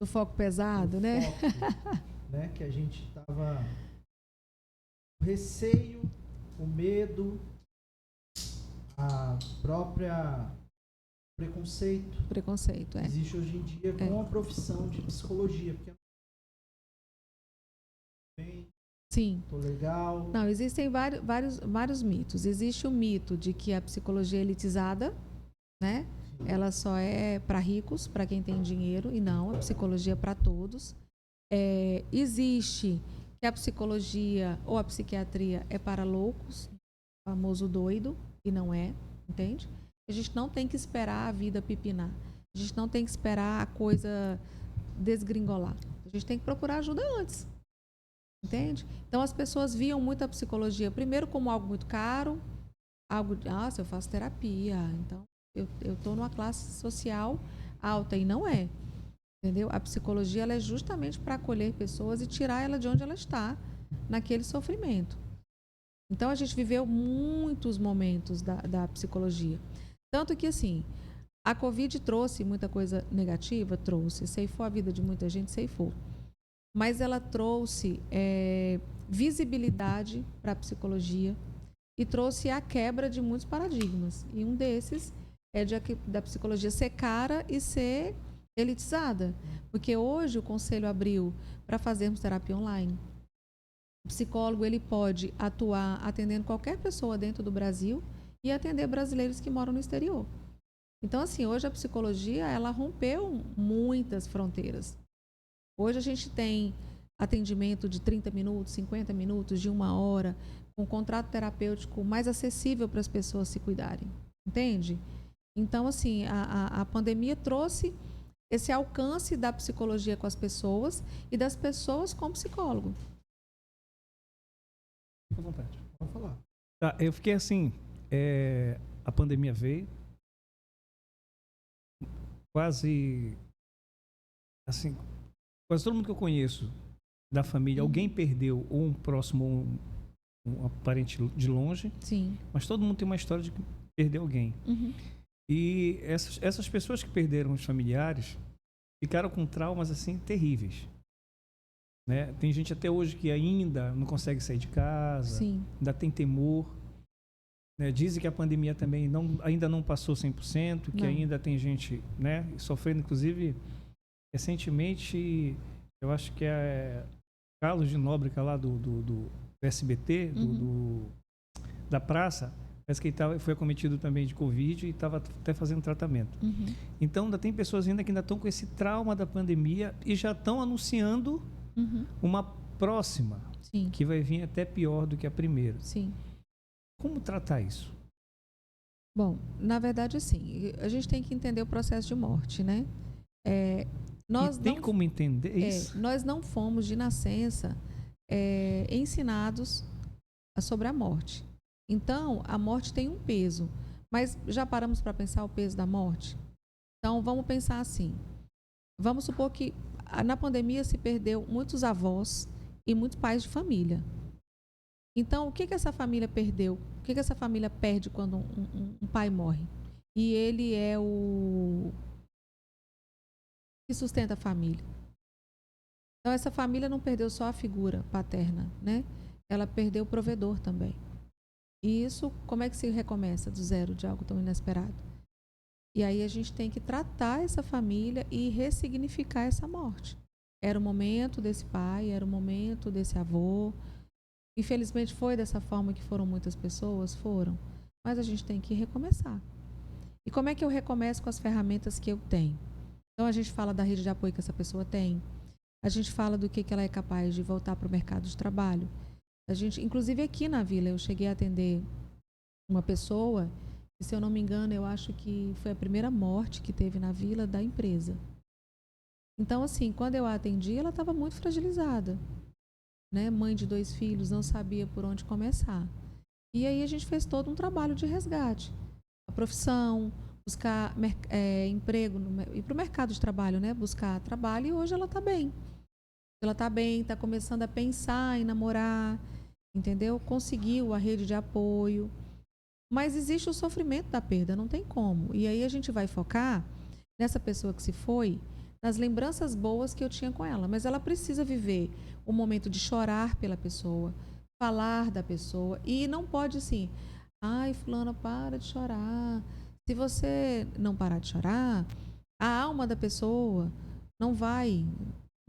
Do foco pesado, né? Foco, né? Que a gente estava... O receio, o medo, a própria preconceito. Preconceito, existe hoje em dia com a profissão de psicologia. Porque sim. Tô legal. Não, existem vários mitos. Existe o mito de que a psicologia é elitizada, né? Sim. Ela só é para ricos, para quem tem dinheiro, e não, a psicologia é para todos. Existe que a psicologia ou a psiquiatria é para loucos, o famoso doido, e não é, entende? A gente não tem que esperar a vida pipinar. A gente não tem que esperar a coisa desgringolar. A gente tem que procurar ajuda antes. Entende? Então, as pessoas viam muito a psicologia, primeiro, como algo muito caro, algo de, eu faço terapia, então eu estou numa classe social alta, e não é. Entendeu? A psicologia ela é justamente para acolher pessoas e tirar ela de onde ela está, naquele sofrimento. Então, a gente viveu muitos momentos da psicologia. Tanto que, assim, a Covid trouxe muita coisa negativa, ceifou a vida de muita gente, ceifou. Mas ela trouxe visibilidade para a psicologia e trouxe a quebra de muitos paradigmas. E um desses é da psicologia ser cara e ser elitizada. Porque hoje o Conselho abriu para fazermos terapia online. O psicólogo ele pode atuar atendendo qualquer pessoa dentro do Brasil e atender brasileiros que moram no exterior. Então, assim, hoje a psicologia ela rompeu muitas fronteiras. Hoje a gente tem atendimento de 30 minutos, 50 minutos, de 1 hora, com contrato terapêutico mais acessível para as pessoas se cuidarem. Entende? Então, assim, a pandemia trouxe esse alcance da psicologia com as pessoas e das pessoas com o psicólogo. Fique à vontade. Pode falar. Tá, eu fiquei assim, a pandemia veio, quase todo mundo que eu conheço da família, alguém perdeu ou um próximo ou um parente de longe. Sim. Mas todo mundo tem uma história de perder alguém. Uhum. E essas pessoas que perderam os familiares ficaram com traumas assim terríveis. Né? Tem gente até hoje que ainda não consegue sair de casa, sim, ainda tem temor. Né? Dizem que a pandemia também ainda não passou 100%, que ainda tem gente, né, sofrendo, inclusive... Recentemente, eu acho que é Carlos de Nóbrega lá do SBT, da praça, parece que ele foi acometido também de Covid e estava até fazendo tratamento. Uhum. Então, ainda tem pessoas ainda que ainda estão com esse trauma da pandemia e já estão anunciando uma próxima, sim, que vai vir até pior do que a primeira. Sim. Como tratar isso? Bom, na verdade, assim, a gente tem que entender o processo de morte, né? Como entender isso? Nós não fomos de nascença ensinados sobre a morte. Então, a morte tem um peso. Mas já paramos para pensar o peso da morte? Então, vamos pensar assim. Vamos supor que na pandemia se perdeu muitos avós e muitos pais de família. Então, o que essa família perdeu? O que essa família perde quando um pai morre? E ele é o que sustenta a família. Então, essa família não perdeu só a figura paterna, né? Ela perdeu o provedor também. E isso, como é que se recomeça do zero de algo tão inesperado? E aí a gente tem que tratar essa família e ressignificar essa morte. Era o momento desse pai, era o momento desse avô. Infelizmente foi dessa forma que foram muitas pessoas, foram. Mas a gente tem que recomeçar. E como é que eu recomeço com as ferramentas que eu tenho? Então a gente fala da rede de apoio que essa pessoa tem. A gente fala do que ela é capaz de voltar para o mercado de trabalho. A gente, inclusive aqui na vila, eu cheguei a atender uma pessoa, e se eu não me engano, eu acho que foi a primeira morte que teve na vila da empresa. Então, assim, quando eu a atendi, ela estava muito fragilizada, né? Mãe de 2 filhos, não sabia por onde começar. E aí a gente fez todo um trabalho de resgate. A profissão, buscar emprego, ir para o mercado de trabalho, né? Buscar trabalho, e hoje ela está bem. Ela está bem, está começando a pensar em namorar, entendeu? Conseguiu a rede de apoio. Mas existe o sofrimento da perda, não tem como. E aí a gente vai focar nessa pessoa que se foi, nas lembranças boas que eu tinha com ela. Mas ela precisa viver o momento de chorar pela pessoa, falar da pessoa. E não pode assim, ai, fulana, para de chorar. Se você não parar de chorar, a alma da pessoa não vai...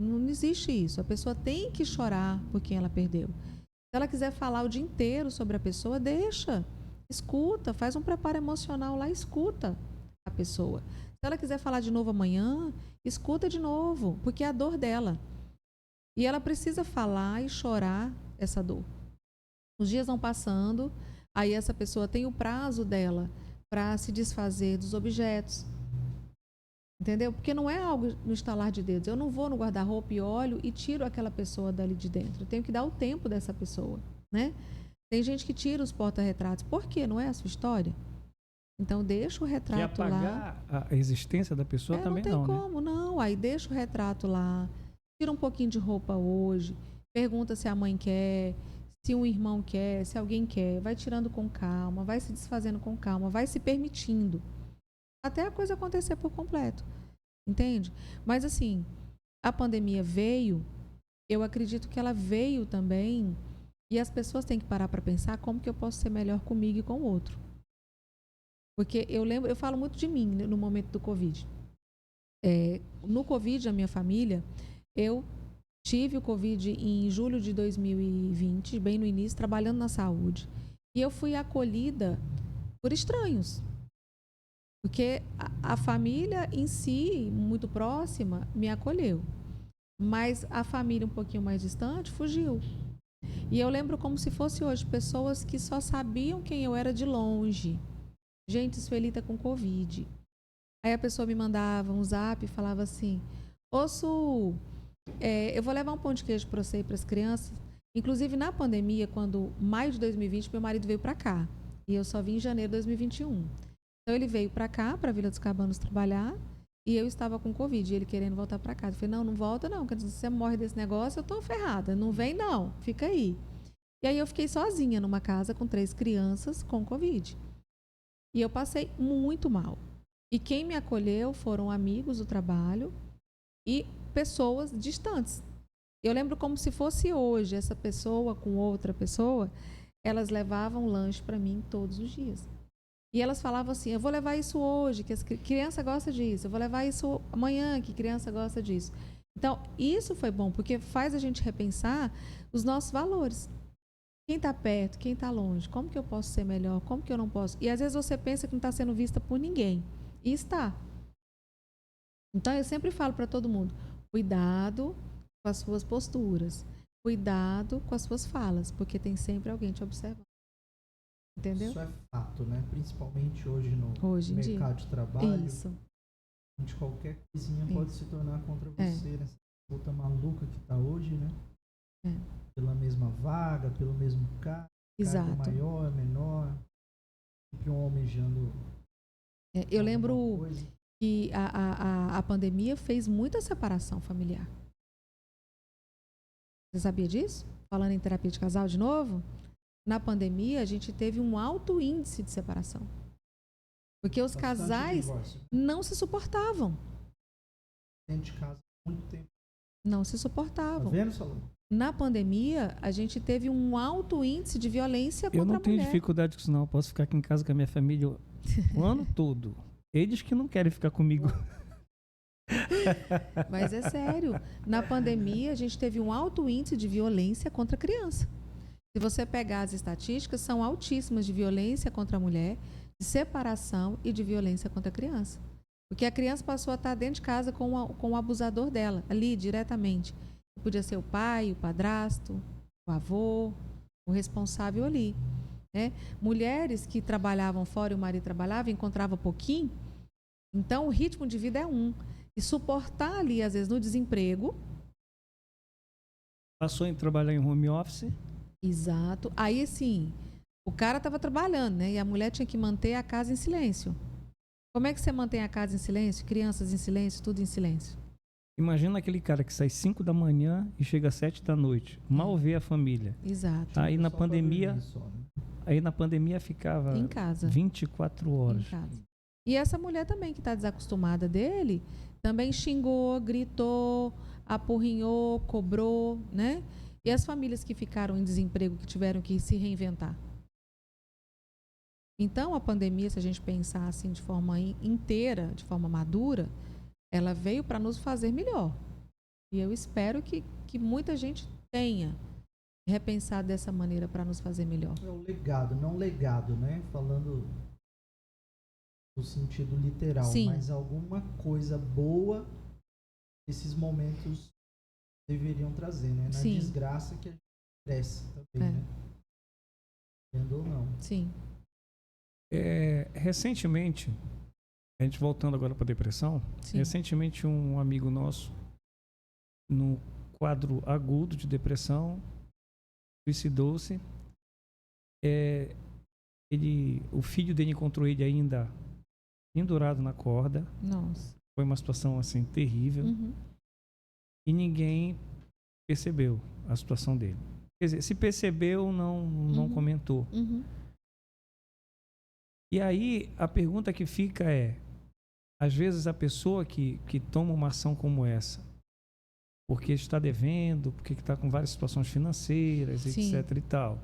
Não existe isso. A pessoa tem que chorar por quem ela perdeu. Se ela quiser falar o dia inteiro sobre a pessoa, deixa. Escuta, faz um preparo emocional lá, escuta a pessoa. Se ela quiser falar de novo amanhã, escuta de novo, porque é a dor dela. E ela precisa falar e chorar essa dor. Os dias vão passando, aí essa pessoa tem o prazo dela para se desfazer dos objetos. Entendeu? Porque não é algo no estalar de dedos. Eu não vou no guarda-roupa e olho e tiro aquela pessoa dali de dentro. Eu tenho que dar o tempo dessa pessoa, né? Tem gente que tira os porta-retratos. Por quê? Não é a sua história? Então, deixa o retrato lá. Que apagar a existência da pessoa também não, né? Não tem como, não. Aí deixa o retrato lá. Tira um pouquinho de roupa hoje. Pergunta se a mãe quer, se um irmão quer, se alguém quer. Vai tirando com calma, vai se desfazendo com calma, vai se permitindo. Até a coisa acontecer por completo, entende? Mas assim, a pandemia veio, eu acredito que ela veio também, e as pessoas têm que parar para pensar como que eu posso ser melhor comigo e com o outro. Porque eu falo muito de mim no momento do Covid. No Covid, a minha família, eu tive o Covid em julho de 2020, bem no início, trabalhando na saúde. E eu fui acolhida por estranhos. Porque a família em si, muito próxima, me acolheu. Mas a família um pouquinho mais distante fugiu. E eu lembro como se fosse hoje, pessoas que só sabiam quem eu era de longe. Gente, Suelita com Covid. Aí a pessoa me mandava um zap e falava assim, ô Su, eu vou levar um pão de queijo para você e para as crianças. Inclusive na pandemia, quando maio de 2020, meu marido veio para cá. E eu só vim em janeiro de 2021. Então, ele veio para cá, para a Vila dos Cabanos, trabalhar, e eu estava com Covid, e ele querendo voltar para casa. Eu falei, não volta não, porque se você morre desse negócio, eu estou ferrada, não vem não, fica aí. E aí eu fiquei sozinha numa casa com 3 crianças com Covid. E eu passei muito mal. E quem me acolheu foram amigos do trabalho e pessoas distantes. Eu lembro como se fosse hoje, essa pessoa com outra pessoa, elas levavam lanche para mim todos os dias. E elas falavam assim, eu vou levar isso hoje, que as criança gosta disso. Eu vou levar isso amanhã, que criança gosta disso. Então, isso foi bom, porque faz a gente repensar os nossos valores. Quem está perto, quem está longe, como que eu posso ser melhor, como que eu não posso. E às vezes você pensa que não está sendo vista por ninguém. E está. Então, eu sempre falo para todo mundo, cuidado com as suas posturas. Cuidado com as suas falas, porque tem sempre alguém te observando. Entendeu? Isso é fato, né? Principalmente hoje no mercado de trabalho. Isso. Onde qualquer coisinha pode se tornar contra você, nessa luta maluca que está hoje, né? Pela mesma vaga, pelo mesmo cargo, Exato. maior, menor, sempre um almejando. Eu lembro que a pandemia fez muita separação familiar. Você sabia disso? Falando em terapia de casal de novo, na pandemia a gente teve um alto índice de separação. Porque os casais não se suportavam. Dentro de casa há muito tempo. Não se suportavam. Tá vendo, Salomão? Na pandemia, a gente teve um alto índice de violência contra a mulher. Eu não tenho dificuldade com isso, não. Eu posso ficar aqui em casa com a minha família o ano todo. Eles que não querem ficar comigo. Mas é sério. Na pandemia, a gente teve um alto índice de violência contra a criança. Se você pegar as estatísticas, são altíssimas de violência contra a mulher, de separação e de violência contra a criança. Porque a criança passou a estar dentro de casa com o abusador dela, ali, diretamente. Podia ser o pai, o padrasto, o avô, o responsável ali. Né? Mulheres que trabalhavam fora e o marido trabalhava, encontrava pouquinho. Então, o ritmo de vida é um. E suportar ali, às vezes, no desemprego. Passou em trabalhar em home office. Exato. Aí, assim, o cara estava trabalhando, né? E a mulher tinha que manter a casa em silêncio. Como é que você mantém a casa em silêncio? Crianças em silêncio, tudo em silêncio. Imagina aquele cara que sai 5 da manhã e chega às 7 da noite. Mal vê a família. Exato. Aí na pandemia, ficava em casa. 24 horas. Em casa. E essa mulher também que está desacostumada dele, também xingou, gritou, apurrinhou, cobrou, né? E as famílias que ficaram em desemprego, que tiveram que se reinventar. Então, a pandemia, se a gente pensar assim de forma inteira, de forma madura, ela veio para nos fazer melhor. E eu espero que muita gente tenha repensado dessa maneira para nos fazer melhor. É o legado, não legado, né? Falando no sentido literal, Sim. Mas alguma coisa boa esses momentos deveriam trazer, né? Na Sim. desgraça que a gente cresce também, né? Entendo ou não. Sim. Recentemente, a gente voltando agora para a depressão, Sim. recentemente um amigo nosso, no quadro agudo de depressão, suicidou-se. O filho dele encontrou ele ainda pendurado na corda. Nossa. Foi uma situação assim terrível. Uhum. E ninguém percebeu a situação dele. Quer dizer, se percebeu, não comentou. Uhum. E aí, a pergunta que fica às vezes a pessoa que toma uma ação como essa, porque está devendo, porque está com várias situações financeiras, Sim. etc e tal,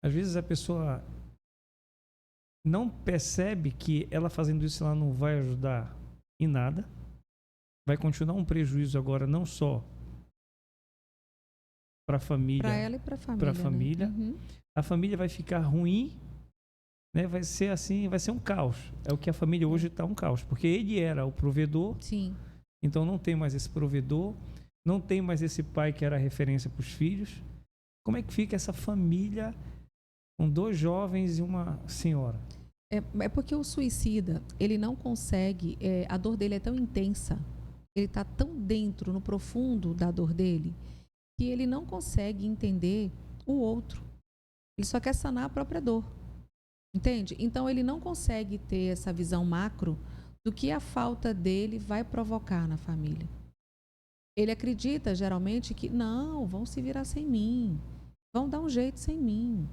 às vezes a pessoa não percebe que ela fazendo isso, ela não vai ajudar em nada, vai continuar um prejuízo agora não só para a família, para ela e para a família. Né? Uhum. A família vai ficar ruim, né? Vai ser assim, vai ser um caos. É o que a família hoje está, um caos, porque ele era o provedor. Sim. Então não tem mais esse provedor, não tem mais esse pai que era referência para os filhos. Como é que fica essa família com 2 jovens e uma senhora? É porque o suicida, ele não consegue, a dor dele é tão intensa, ele está tão dentro, no profundo da dor dele, que ele não consegue entender o outro. Ele só quer sanar a própria dor. Entende? Então, ele não consegue ter essa visão macro do que a falta dele vai provocar na família. Ele acredita, geralmente, que não, vão se virar sem mim, vão dar um jeito sem mim.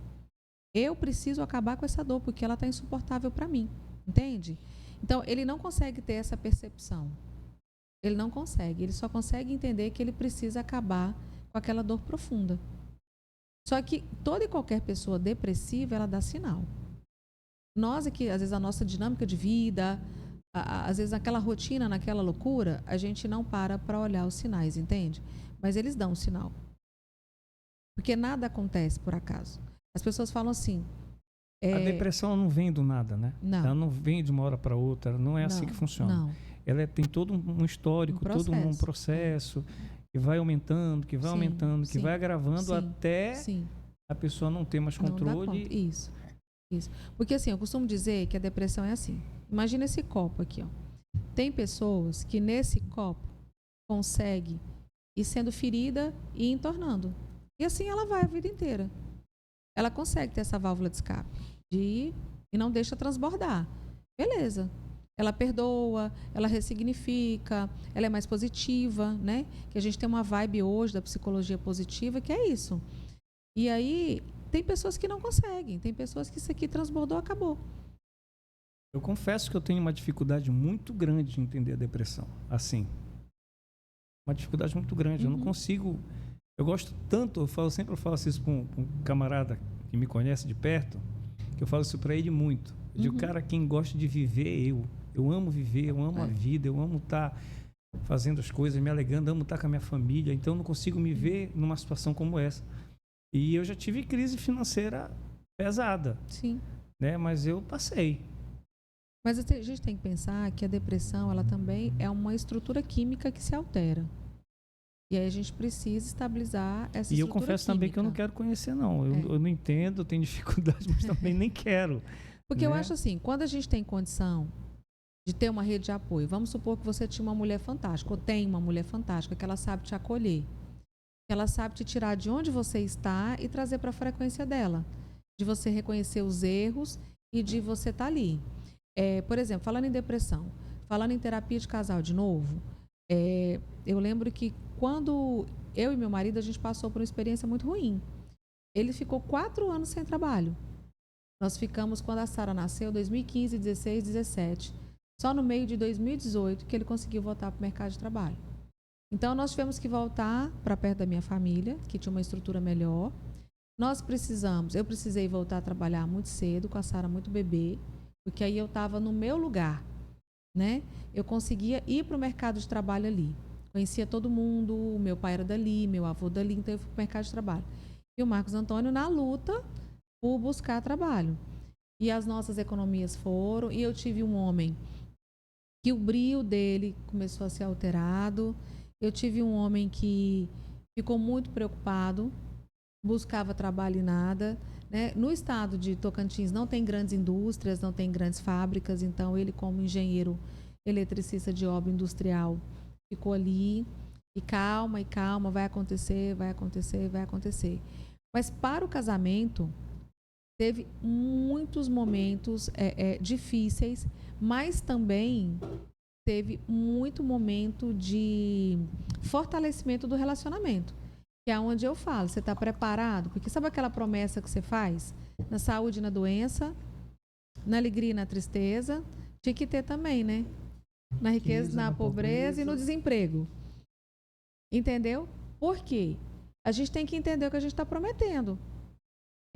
Eu preciso acabar com essa dor, porque ela está insuportável para mim. Entende? Então, ele não consegue ter essa percepção. Ele não consegue. Ele só consegue entender que ele precisa acabar com aquela dor profunda. Só que toda e qualquer pessoa depressiva, ela dá sinal. Nós aqui, às vezes, a nossa dinâmica de vida, às vezes, naquela rotina, naquela loucura, a gente não para olhar os sinais, entende? Mas eles dão um sinal. Porque nada acontece por acaso. As pessoas falam assim... A depressão não vem do nada, né? Não. Ela não vem de uma hora para outra, não é assim que funciona. Não. Ela tem todo um histórico, todo um processo que vai aumentando, que vai aumentando, que vai agravando até a pessoa não ter mais controle. Isso. Porque assim, eu costumo dizer que a depressão é assim. Imagina esse copo aqui, ó. Tem pessoas que nesse copo conseguem e sendo ferida e entornando. E assim ela vai a vida inteira. Ela consegue ter essa válvula de escape de ir e não deixa transbordar. Beleza. Ela perdoa, ela ressignifica, ela é mais positiva, né? Que a gente tem uma vibe hoje da psicologia positiva que é isso. E aí, tem pessoas que não conseguem, tem pessoas que isso aqui transbordou, acabou. Eu confesso que eu tenho uma dificuldade muito grande de entender a depressão. Assim, uma dificuldade muito grande. Eu não consigo... Eu gosto tanto, sempre falo isso para um camarada que me conhece de perto, que eu falo isso para ele muito. Eu digo, cara, quem gosta de viver, eu amo viver, eu amo a vida, eu amo estar fazendo as coisas, me alegrando, amo estar com a minha família, então eu não consigo me ver numa situação como essa. E eu já tive crise financeira pesada. Sim. Né? Mas eu passei. Mas a gente tem que pensar que a depressão, ela também é uma estrutura química que se altera. E aí a gente precisa estabilizar essa estrutura. E eu confesso química. Também que eu não quero conhecer, não. Eu não entendo, eu tenho dificuldade, mas também nem quero. Porque eu acho assim, quando a gente tem condição de ter uma rede de apoio, vamos supor que você tinha uma mulher fantástica, ou tem uma mulher fantástica, que ela sabe te acolher, que ela sabe te tirar de onde você está e trazer para a frequência dela, de você reconhecer os erros e de você estar ali. Por exemplo, falando em depressão, falando em terapia de casal de novo, eu lembro que quando eu e meu marido, a gente passou por uma experiência muito ruim. Ele ficou 4 anos sem trabalho. Nós ficamos, quando a Sara nasceu, 2015, 16, 17. Só no meio de 2018 que ele conseguiu voltar para o mercado de trabalho. Então, nós tivemos que voltar para perto da minha família, que tinha uma estrutura melhor. Eu precisei voltar a trabalhar muito cedo, com a Sara muito bebê, porque aí eu estava no meu lugar, né? Eu conseguia ir para o mercado de trabalho ali. Conhecia todo mundo, meu pai era dali, meu avô dali, então eu fui para o mercado de trabalho. E o Marcos Antônio na luta por buscar trabalho. E as nossas economias foram, e eu tive um homem que o brio dele começou a ser alterado. Eu tive um homem que ficou muito preocupado, buscava trabalho e nada. Né? No estado de Tocantins não tem grandes indústrias, não tem grandes fábricas, então ele, como engenheiro eletricista de obra industrial, ficou ali e calma, vai acontecer. Mas para o casamento, teve muitos momentos difíceis, mas também teve muito momento de fortalecimento do relacionamento. Que é onde eu falo, você está preparado? Porque sabe aquela promessa que você faz? Na saúde e na doença, na alegria e na tristeza, tinha que ter também, né? Na riqueza, na pobreza e no desemprego. Entendeu? Por quê? A gente tem que entender o que a gente está prometendo.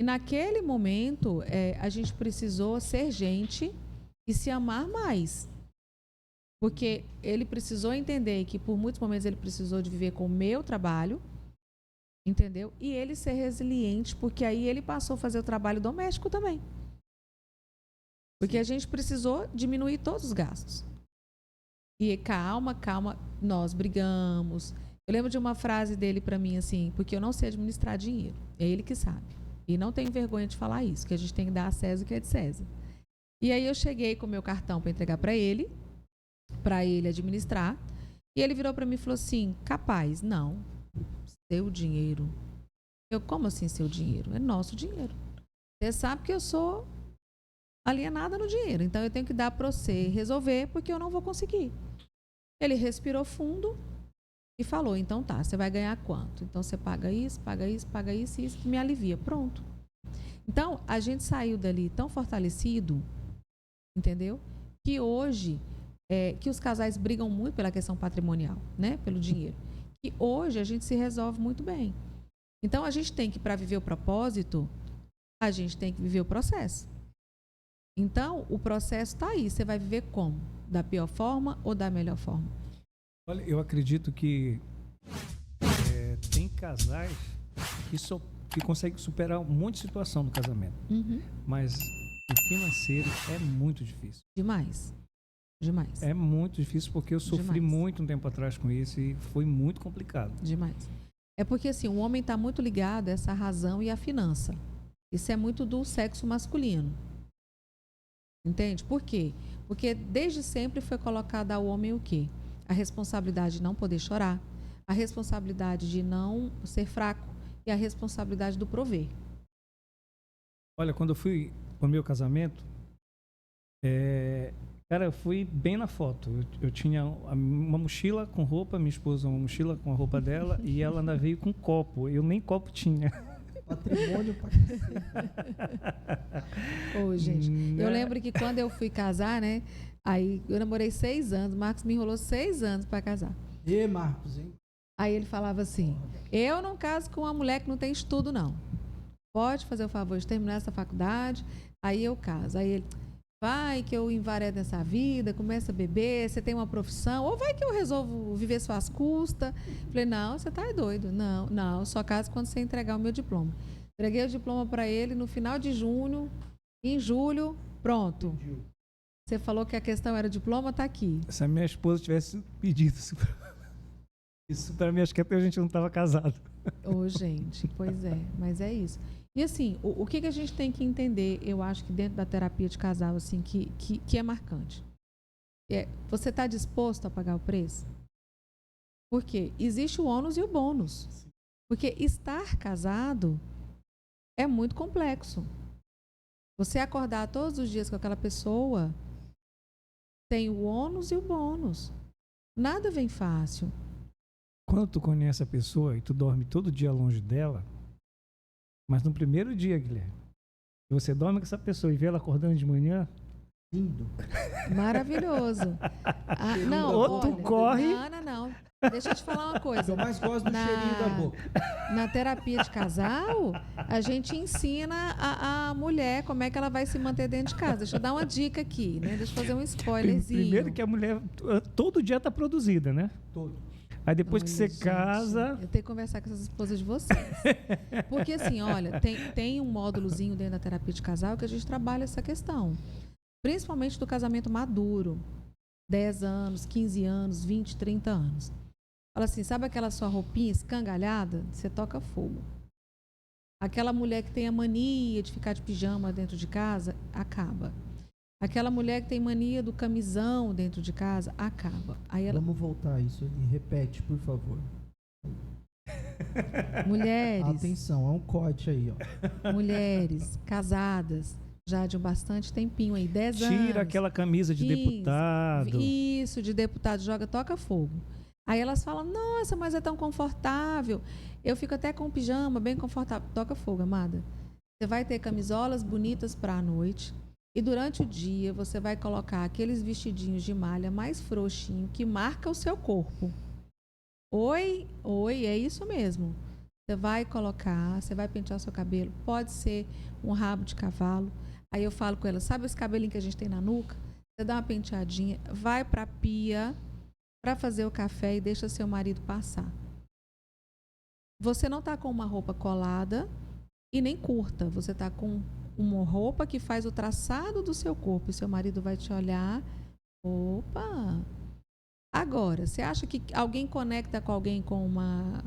E naquele momento, a gente precisou ser gente e se amar mais. Porque ele precisou entender que por muitos momentos ele precisou de viver com o meu trabalho, entendeu? E ele ser resiliente, porque aí ele passou a fazer o trabalho doméstico também. Porque a gente precisou diminuir todos os gastos. E calma, nós brigamos. Eu lembro de uma frase dele para mim assim, porque eu não sei administrar dinheiro. É ele que sabe. E não tenho vergonha de falar isso, que a gente tem que dar a César o que é de César. E aí eu cheguei com o meu cartão para entregar para ele administrar. E ele virou para mim e falou assim, capaz, não. Seu dinheiro. Eu, como assim seu dinheiro? É nosso dinheiro. Você sabe que eu sou alienada no dinheiro, então eu tenho que dar para você resolver, porque eu não vou conseguir. Ele respirou fundo e falou, então tá, você vai ganhar quanto? Então você paga isso e isso que me alivia. Pronto. Então, a gente saiu dali tão fortalecido, entendeu? Que hoje, que os casais brigam muito pela questão patrimonial, né? Pelo dinheiro. E hoje a gente se resolve muito bem. Então, a gente tem que, para viver o propósito, a gente tem que viver o processo. Então, o processo está aí. Você vai viver como? Da pior forma ou da melhor forma? Olha, eu acredito que tem casais que conseguem superar um monte de situação no casamento. Mas o financeiro é muito difícil. Demais. É muito difícil porque eu sofri muito um tempo atrás com isso e foi muito complicado. Demais. É porque assim, o homem está muito ligado a essa razão e à finança. Isso é muito do sexo masculino. Entende? Por quê? Porque desde sempre foi colocado ao homem o quê? A responsabilidade de não poder chorar, a responsabilidade de não ser fraco e a responsabilidade do prover. Olha, quando eu fui pro meu casamento, cara, eu fui bem na foto. Eu tinha uma mochila com roupa, minha esposa uma mochila com a roupa dela e ela ainda veio com copo. Eu nem copo tinha. Patrimônio pra cacete. Ô, gente, eu lembro que quando eu fui casar, né? Aí eu namorei 6 anos, o Marcos me enrolou 6 anos para casar. E Marcos, hein? Aí ele falava assim: eu não caso com uma mulher que não tem estudo, não. Pode fazer o favor de terminar essa faculdade, aí eu caso. Aí ele, vai que eu invaredo nessa vida, começa a beber, você tem uma profissão, ou vai que eu resolvo viver suas custas. Falei, não, você tá doido. Não, só caso quando você entregar o meu diploma. Entreguei o diploma para ele no final de junho, em julho, pronto. Você falou que a questão era diploma, tá aqui. Se a minha esposa tivesse pedido isso para mim, acho que até a gente não estava casado. Ô, gente, pois é, mas é isso. E assim, o que a gente tem que entender, eu acho que dentro da terapia de casal, assim, que é marcante. Você está disposto a pagar o preço? Porque existe o ônus e o bônus. Porque estar casado é muito complexo. Você acordar todos os dias com aquela pessoa tem o ônus e o bônus. Nada vem fácil. Quando tu conhece a pessoa e tu dorme todo dia longe dela, mas no primeiro dia, Guilherme, você dorme com essa pessoa e vê ela acordando de manhã, Lindo. maravilhoso. Não, ou tu olha, corre. Não. Deixa eu te falar uma coisa. Eu mais gosto do cheirinho da boca. Na terapia de casal, a gente ensina a mulher como é que ela vai se manter dentro de casa. Deixa eu dar uma dica aqui, né? Deixa eu fazer um spoilerzinho. Primeiro que a mulher todo dia tá produzida, né? Todo. Aí depois que você Gente, casa... eu tenho que conversar com essas esposas de vocês. Porque assim, olha, tem um módulozinho dentro da terapia de casal que a gente trabalha essa questão. Principalmente do casamento maduro. 10 anos, 15 anos, 20, 30 anos. Fala assim, sabe aquela sua roupinha escangalhada? Você toca fogo. Aquela mulher que tem a mania de ficar de pijama dentro de casa, acaba. Aquela mulher que tem mania do camisão dentro de casa, acaba. Aí ela... Vamos voltar a isso ali. Repete, por favor. Mulheres... Atenção, é um corte aí, ó. Mulheres casadas, já de um bastante tempinho aí, 10 anos. Tira aquela camisa de 15, deputado. Isso, de deputado, joga, toca fogo. Aí elas falam, nossa, mas é tão confortável. Eu fico até com pijama, bem confortável. Toca fogo, amada. Você vai ter camisolas bonitas para a noite. E durante o dia, você vai colocar aqueles vestidinhos de malha mais frouxinho que marca o seu corpo. Oi, é isso mesmo. Você vai colocar, você vai pentear seu cabelo. Pode ser um rabo de cavalo. Aí eu falo com ela, sabe esse cabelinho que a gente tem na nuca? Você dá uma penteadinha, vai para a pia para fazer o café e deixa seu marido passar. Você não está com uma roupa colada e nem curta. Você está com uma roupa que faz o traçado do seu corpo. E seu marido vai te olhar. Opa! Agora, você acha que alguém conecta com alguém com uma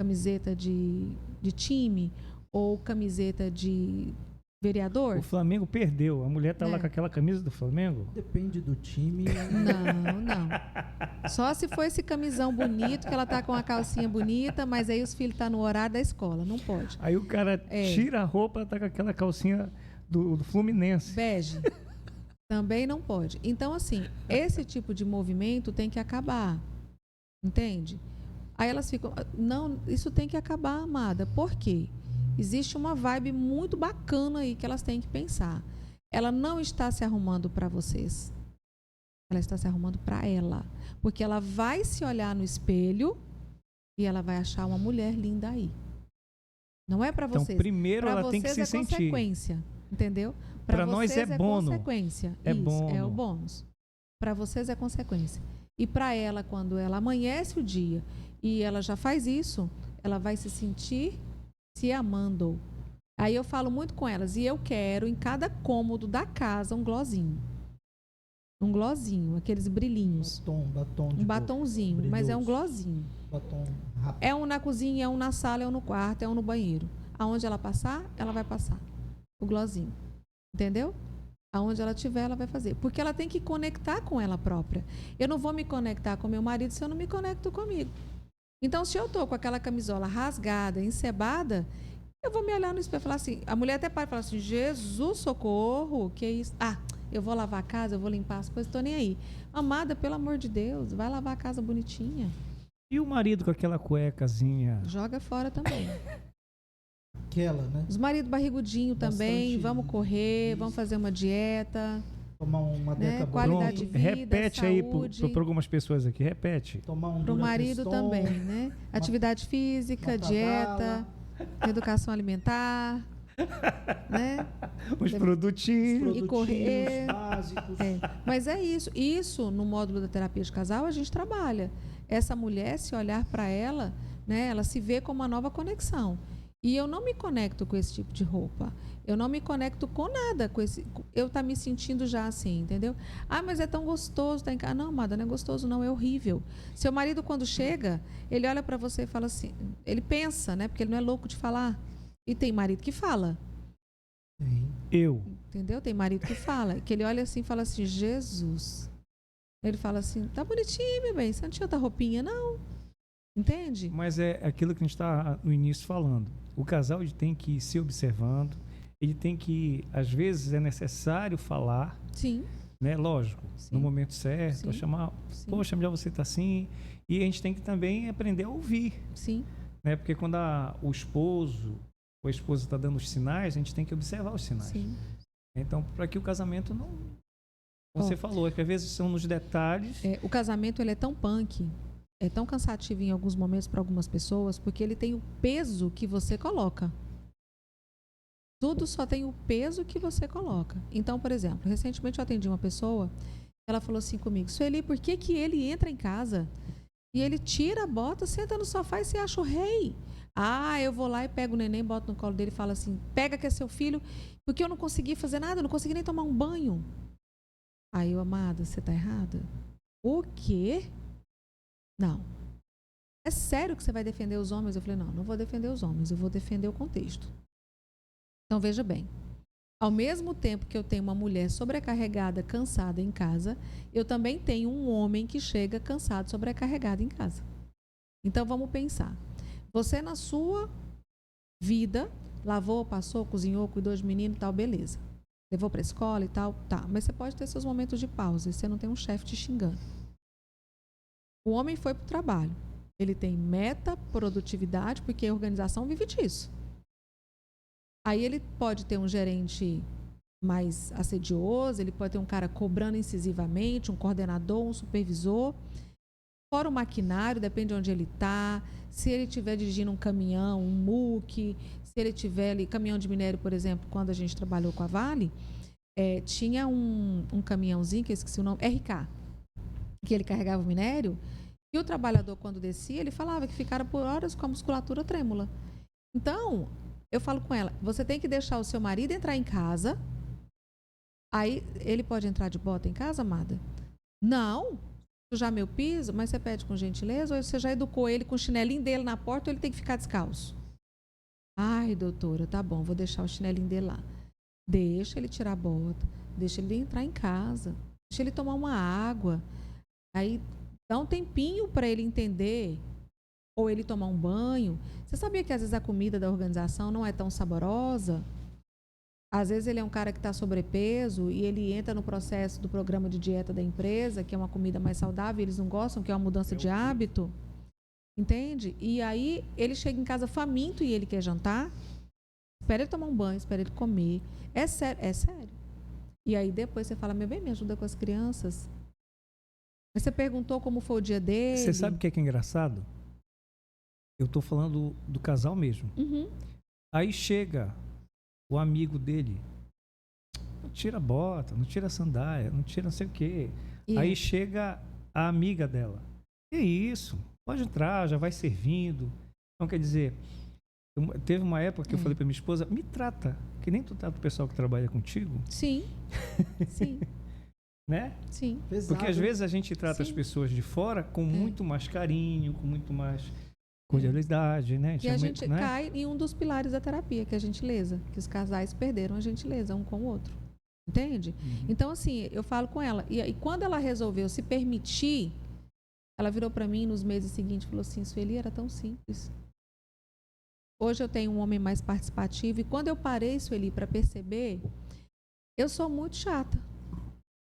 camiseta de time ou camiseta de vereador? O Flamengo perdeu. A mulher tá lá com aquela camisa do Flamengo? Depende do time. Não. Só se for esse camisão bonito, que ela tá com a calcinha bonita, mas aí os filhos tá no horário da escola. Não pode. Aí o cara tira a roupa, tá com aquela calcinha do Fluminense. Bege. Também não pode. Então, assim, esse tipo de movimento tem que acabar. Entende? Aí elas ficam... Não, isso tem que acabar, amada. Por quê? Existe uma vibe muito bacana aí que elas têm que pensar. Ela não está se arrumando para vocês. Ela está se arrumando para ela. Porque ela vai se olhar no espelho e ela vai achar uma mulher linda aí. Não é para vocês. Então, primeiro pra ela tem que se sentir. É consequência, entendeu? Para nós é bônus. Consequência. É Isso, bônus. é o bônus. Para vocês é consequência. E para ela, quando ela amanhece o dia e ela já faz isso, ela vai se sentir se amando. Aí eu falo muito com elas, e eu quero em cada cômodo da casa um glossinho. Um glossinho, aqueles brilhinhos. Batom de um batonzinho, boca, mas é um brilhoso. glossinho. Batom rápido. É um na cozinha, é um na sala, é um no quarto, é um no banheiro. Aonde ela passar, ela vai passar. O glossinho. Entendeu? Aonde ela estiver, ela vai fazer. Porque ela tem que conectar com ela própria. Eu não vou me conectar com meu marido se eu não me conecto comigo. Então, se eu tô com aquela camisola rasgada, encebada, eu vou me olhar no espelho e falar assim, a mulher até para e fala assim, Jesus, socorro, que é isso? Ah, eu vou lavar a casa, eu vou limpar as coisas, tô nem aí. Amada, pelo amor de Deus, vai lavar a casa bonitinha. E o marido com aquela cuecazinha? Joga fora também. Aquela, né? Os maridos barrigudinho também, Bastante vamos correr, isso. vamos fazer uma dieta, Tomar uma né? deca Qualidade de vida, Repete aí saúde. para algumas pessoas aqui, repete. tomar um Para o marido Durafeston, também, né? Atividade física, uma dieta, Tadala, educação alimentar, né? Os produtinhos. E correr. básicos. É, mas é isso. Isso, no módulo da terapia de casal, a gente trabalha. Essa mulher, se olhar para ela, né, ela se vê como uma nova conexão. E eu não me conecto com esse tipo de roupa. Eu não me conecto com nada com esse. Eu tá me sentindo já assim, entendeu? Ah, mas é tão gostoso estar em casa. Não, amada, não é gostoso, não, é horrível. Seu marido, quando chega, ele olha para você e fala assim. Ele pensa, né? Porque ele não é louco de falar. E tem marido que fala. Sim. Eu. Entendeu? Tem marido que fala. Que ele olha assim e fala assim, Jesus. Ele fala assim, tá bonitinho, meu bem. Você não tinha outra roupinha, não. Entende? Mas é aquilo que a gente está no início falando. O casal ele tem que ir se observando, ele tem que, às vezes, é necessário falar, Sim. né? Lógico, Sim. no momento certo, Sim. chamar, Sim. poxa, já você está assim. E a gente tem que também aprender a ouvir, Sim. né? Porque quando o esposo ou a esposa está dando os sinais, a gente tem que observar os sinais. Sim. Então, para que o casamento não... Você falou, é que às vezes são nos detalhes... É, o casamento ele é tão punk, é tão cansativo em alguns momentos para algumas pessoas, porque ele tem o peso que você coloca. Tudo só tem o peso que você coloca. Então, por exemplo, recentemente eu atendi uma pessoa, ela falou assim comigo, Sueli, por que que ele entra em casa e ele tira a bota, senta no sofá e se acha o rei? Ah, eu vou lá e pego o neném, boto no colo dele e falo assim, pega que é seu filho, porque eu não consegui fazer nada, eu não consegui nem tomar um banho. Aí eu, amada, você tá errada? O quê? Não. É sério que você vai defender os homens? Eu falei, não, não vou defender os homens, eu vou defender o contexto. Então, veja bem. Ao mesmo tempo que eu tenho uma mulher sobrecarregada, cansada em casa, eu também tenho um homem que chega cansado, sobrecarregado em casa. Então, vamos pensar. Você, na sua vida, lavou, passou, cozinhou, cuidou de menino e tal, beleza. Levou para a escola e tal, tá. Mas você pode ter seus momentos de pausa e você não tem um chefe te xingando. O homem foi para o trabalho. Ele tem meta, produtividade, porque a organização vive disso. Aí ele pode ter um gerente mais assedioso, ele pode ter um cara cobrando incisivamente, um coordenador, um supervisor. Fora o maquinário, depende de onde ele está. Se ele estiver dirigindo um caminhão, um muque, se ele tiver ali, caminhão de minério, por exemplo, quando a gente trabalhou com a Vale, tinha um caminhãozinho, que eu esqueci o nome, RK, que ele carregava o minério, e o trabalhador, quando descia, ele falava que ficara por horas com a musculatura trêmula. Então, eu falo com ela, você tem que deixar o seu marido entrar em casa, aí ele pode entrar de bota em casa, amada? Não, sujar meu piso, mas você pede com gentileza, ou você já educou ele com o chinelinho dele na porta, ou ele tem que ficar descalço? Ai, doutora, tá bom, vou deixar o chinelinho dele lá. Deixa ele tirar a bota, deixa ele entrar em casa, deixa ele tomar uma água, aí dá um tempinho para ele entender, ou ele tomar um banho. Você sabia que às vezes a comida da organização não é tão saborosa? Às vezes ele é um cara que está sobrepeso e ele entra no processo do programa de dieta da empresa, que é uma comida mais saudável, e eles não gostam, que é uma mudança de hábito. Entende? E aí ele chega em casa faminto e ele quer jantar. Espera ele tomar um banho, espera ele comer. É sério, é sério. E aí depois você fala, meu bem, me ajuda com as crianças. Mas você perguntou como foi o dia dele. Você sabe o que é engraçado? Eu estou falando do casal mesmo. Uhum. Aí chega o amigo dele, não tira a bota, não tira a sandália, não tira não sei o quê. E Aí chega a amiga dela. Que isso? Pode entrar, já vai servindo. Então, quer dizer, teve uma época que eu falei para minha esposa, me trata, que nem tu trata o pessoal que trabalha contigo. Sim, sim, Né? sim. Pesado. Porque às vezes a gente trata Sim. as pessoas de fora com muito mais carinho, com muito mais cordialidade, né? E a gente né? cai em um dos pilares da terapia, que é a gentileza. Que os casais perderam a gentileza um com o outro. Entende? Então, assim, eu falo com ela. E quando ela resolveu se permitir Ela virou para mim nos meses seguintes e falou assim, Sueli, era tão simples. Hoje eu tenho um homem mais participativo e quando eu parei, Sueli, para perceber, eu sou muito chata.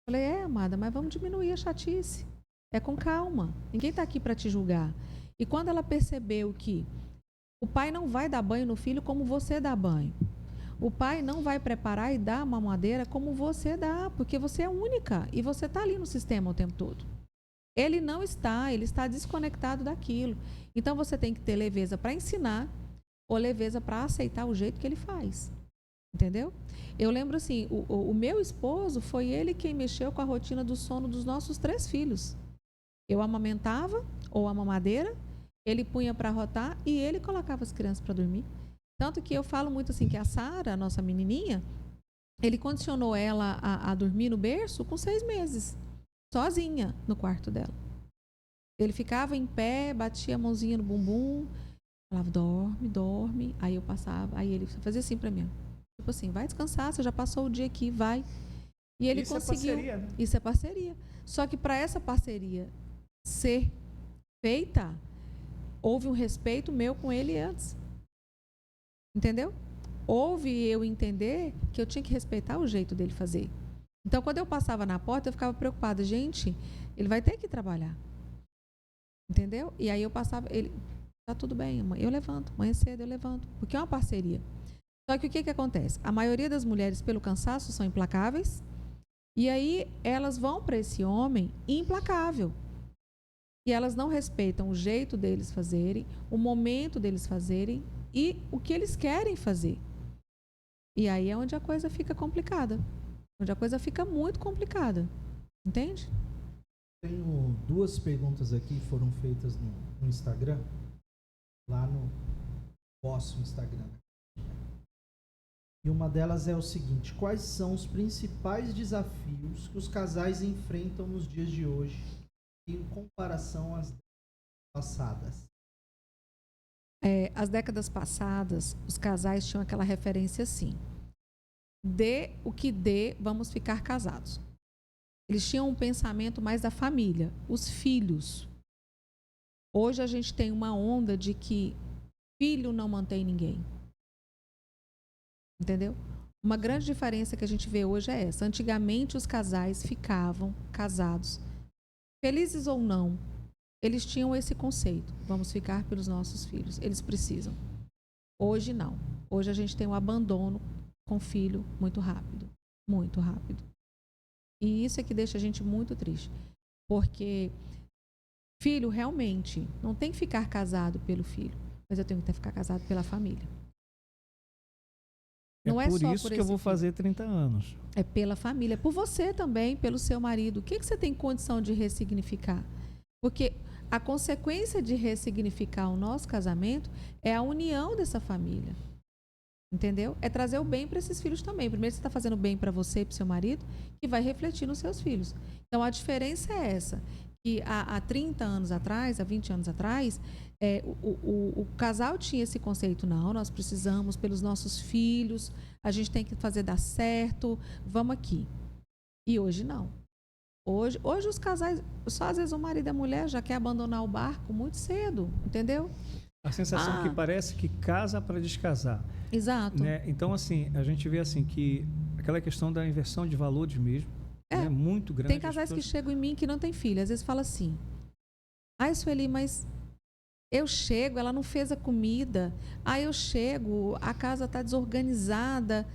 Falei, amada, mas vamos diminuir a chatice. É com calma. Ninguém está aqui para te julgar. E quando ela percebeu que o pai não vai dar banho no filho como você dá banho. O pai não vai preparar e dar mamadeira como você dá, porque você é única e você está ali no sistema o tempo todo. Ele não está, ele está desconectado daquilo. Então você tem que ter leveza para ensinar ou leveza para aceitar o jeito que ele faz. Entendeu? Eu lembro assim, o meu esposo foi ele quem mexeu com a rotina do sono dos nossos 3 filhos. Eu amamentava ou a mamadeira, ele punha para rotar e ele colocava as crianças para dormir. Tanto que eu falo muito assim que a Sara, a nossa menininha, ele condicionou ela a dormir no berço com 6 meses, sozinha no quarto dela. Ele ficava em pé, batia a mãozinha no bumbum, falava, dorme, dorme. Aí eu passava, aí ele fazia assim para mim, tipo assim, vai descansar, você já passou o dia aqui, vai. E ele Isso conseguiu. É parceria, né? Isso é parceria. Só que para essa parceria ser feita, houve um respeito meu com ele antes. Entendeu? Houve eu entender que eu tinha que respeitar o jeito dele fazer. Então, quando eu passava na porta, eu ficava preocupada. Gente, ele vai ter que trabalhar. Entendeu? E aí eu passava, ele, tá tudo bem, mãe, eu levanto. Amanhã cedo eu levanto. Porque é uma parceria. Só que o que acontece? A maioria das mulheres, pelo cansaço, são implacáveis. E aí elas vão para esse homem implacável. E elas não respeitam o jeito deles fazerem, o momento deles fazerem e o que eles querem fazer. E aí é onde a coisa fica complicada. Onde a coisa fica muito complicada. Entende? Tenho 2 perguntas aqui que foram feitas no Instagram. Lá no vosso Instagram. E uma delas é o seguinte: quais são os principais desafios que os casais enfrentam nos dias de hoje em comparação às passadas? As décadas passadas, os casais tinham aquela referência assim: dê o que dê, vamos ficar casados. Eles tinham um pensamento mais da família, os filhos. Hoje a gente tem uma onda de que filho não mantém ninguém. Entendeu? Uma grande diferença que a gente vê hoje é essa. Antigamente os casais ficavam casados, felizes ou não, eles tinham esse conceito: vamos ficar pelos nossos filhos, eles precisam. Hoje não. Hoje a gente tem um abandono com filho muito rápido, muito rápido. E isso é que deixa a gente muito triste, porque filho realmente não tem que ficar casado pelo filho, mas eu tenho que ficar casado pela família. Não é por só isso por que eu vou esse fazer 30 anos. É pela família, por você também, pelo seu marido. O que você tem condição de ressignificar? Porque a consequência de ressignificar o nosso casamento é a união dessa família. Entendeu? É trazer o bem para esses filhos também. Primeiro você está fazendo bem para você e para o seu marido, que vai refletir nos seus filhos. Então a diferença é essa, que há 30 anos atrás, há 20 anos atrás, o casal tinha esse conceito: não, nós precisamos pelos nossos filhos, a gente tem que fazer dar certo, vamos aqui. E hoje não. Hoje os casais, só às vezes o marido e a mulher já quer abandonar o barco muito cedo, entendeu? A sensação que parece que casa para descasar. Exato. Né? Então, assim, a gente vê assim que aquela questão da inversão de valores mesmo é muito grande. Tem casais que chegam em mim que não tem filho. Às vezes fala assim: ai, Sueli, mas eu chego, ela não fez a comida. Aí eu chego, a casa está desorganizada.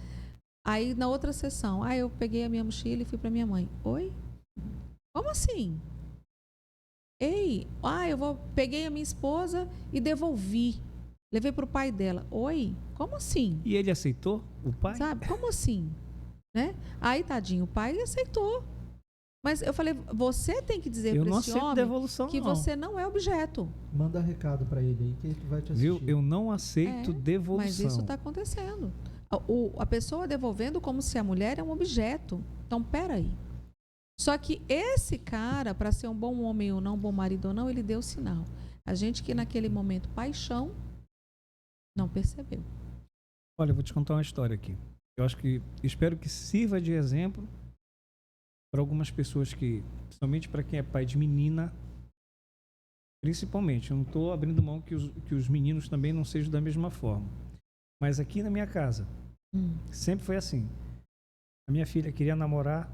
Aí na outra sessão, eu peguei a minha mochila e fui para minha mãe. Oi? Como assim? Ei, peguei a minha esposa e devolvi. Levei para o pai dela. Oi? Como assim? E ele aceitou? O pai? Sabe? Como assim? Né? Aí, tadinho, o pai aceitou. Mas eu falei, você tem que dizer para esse homem devolução, que você não é objeto. Manda recado para ele aí que ele vai te assistir. Viu? Eu não aceito devolução. Mas isso está acontecendo. A pessoa devolvendo como se a mulher é um objeto. Então, peraí. Só que esse cara, para ser um bom homem ou não, um bom marido ou não, ele deu sinal. A gente que naquele momento, paixão, não percebeu. Olha, eu vou te contar uma história aqui. Espero que sirva de exemplo para algumas pessoas que, principalmente para quem é pai de menina, Principalmente, eu não estou abrindo mão que os meninos também não sejam da mesma forma. Mas aqui na minha casa, sempre foi assim. A minha filha queria namorar,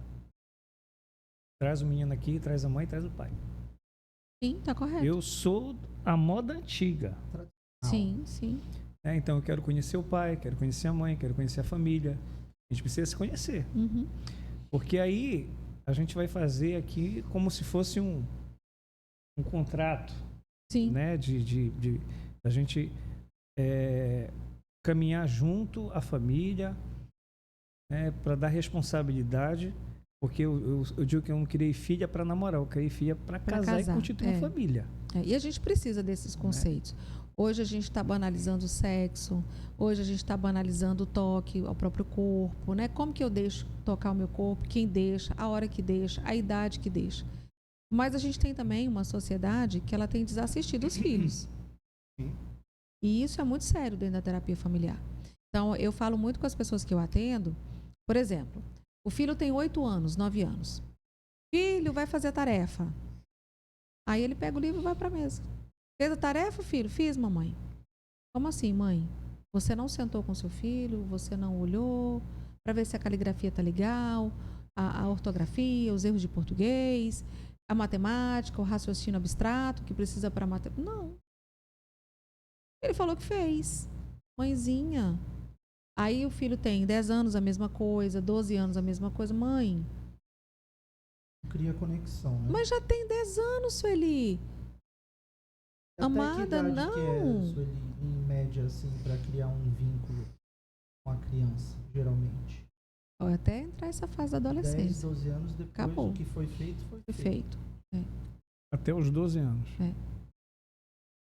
traz o menino aqui, traz a mãe, traz o pai. Sim, tá correto. Eu sou a moda antiga. Sim, sim. Então eu quero conhecer o pai, quero conhecer a mãe, quero conhecer a família. A gente precisa se conhecer. Porque aí a gente vai fazer aqui como se fosse um contrato, Sim. né? De a gente caminhar junto a família, né? Para dar responsabilidade. Porque eu digo que eu não criei filha para namorar, eu criei filha para casar e constituir uma família. E a gente precisa desses conceitos. Hoje a gente está banalizando o sexo, hoje a gente está banalizando o toque ao próprio corpo, né? Como que eu deixo tocar o meu corpo, quem deixa, a hora que deixa, a idade que deixa. Mas a gente tem também uma sociedade que ela tem desassistido os filhos. Sim. E isso é muito sério dentro da terapia familiar. Então, eu falo muito com as pessoas que eu atendo, por exemplo, o filho tem 8 anos, 9 anos. Filho, vai fazer a tarefa. Aí ele pega o livro e vai para a mesa. Fez a tarefa, filho? Fiz, mamãe. Como assim, mãe? Você não sentou com seu filho, você não olhou para ver se a caligrafia tá legal, a ortografia, os erros de português, a matemática, o raciocínio abstrato que precisa para matemática. Não. Ele falou que fez. Mãezinha. Aí o filho tem 10 anos a mesma coisa, 12 anos a mesma coisa. Mãe. Cria conexão, né? Mas já tem 10 anos, Sueli. Até Amada, que idade não. que é, Sueli, em média, assim, para criar um vínculo com a criança, geralmente? Até entrar essa fase da adolescência. 10, 12 anos depois, Acabou. O que foi feito, foi feito. Até os 12 anos.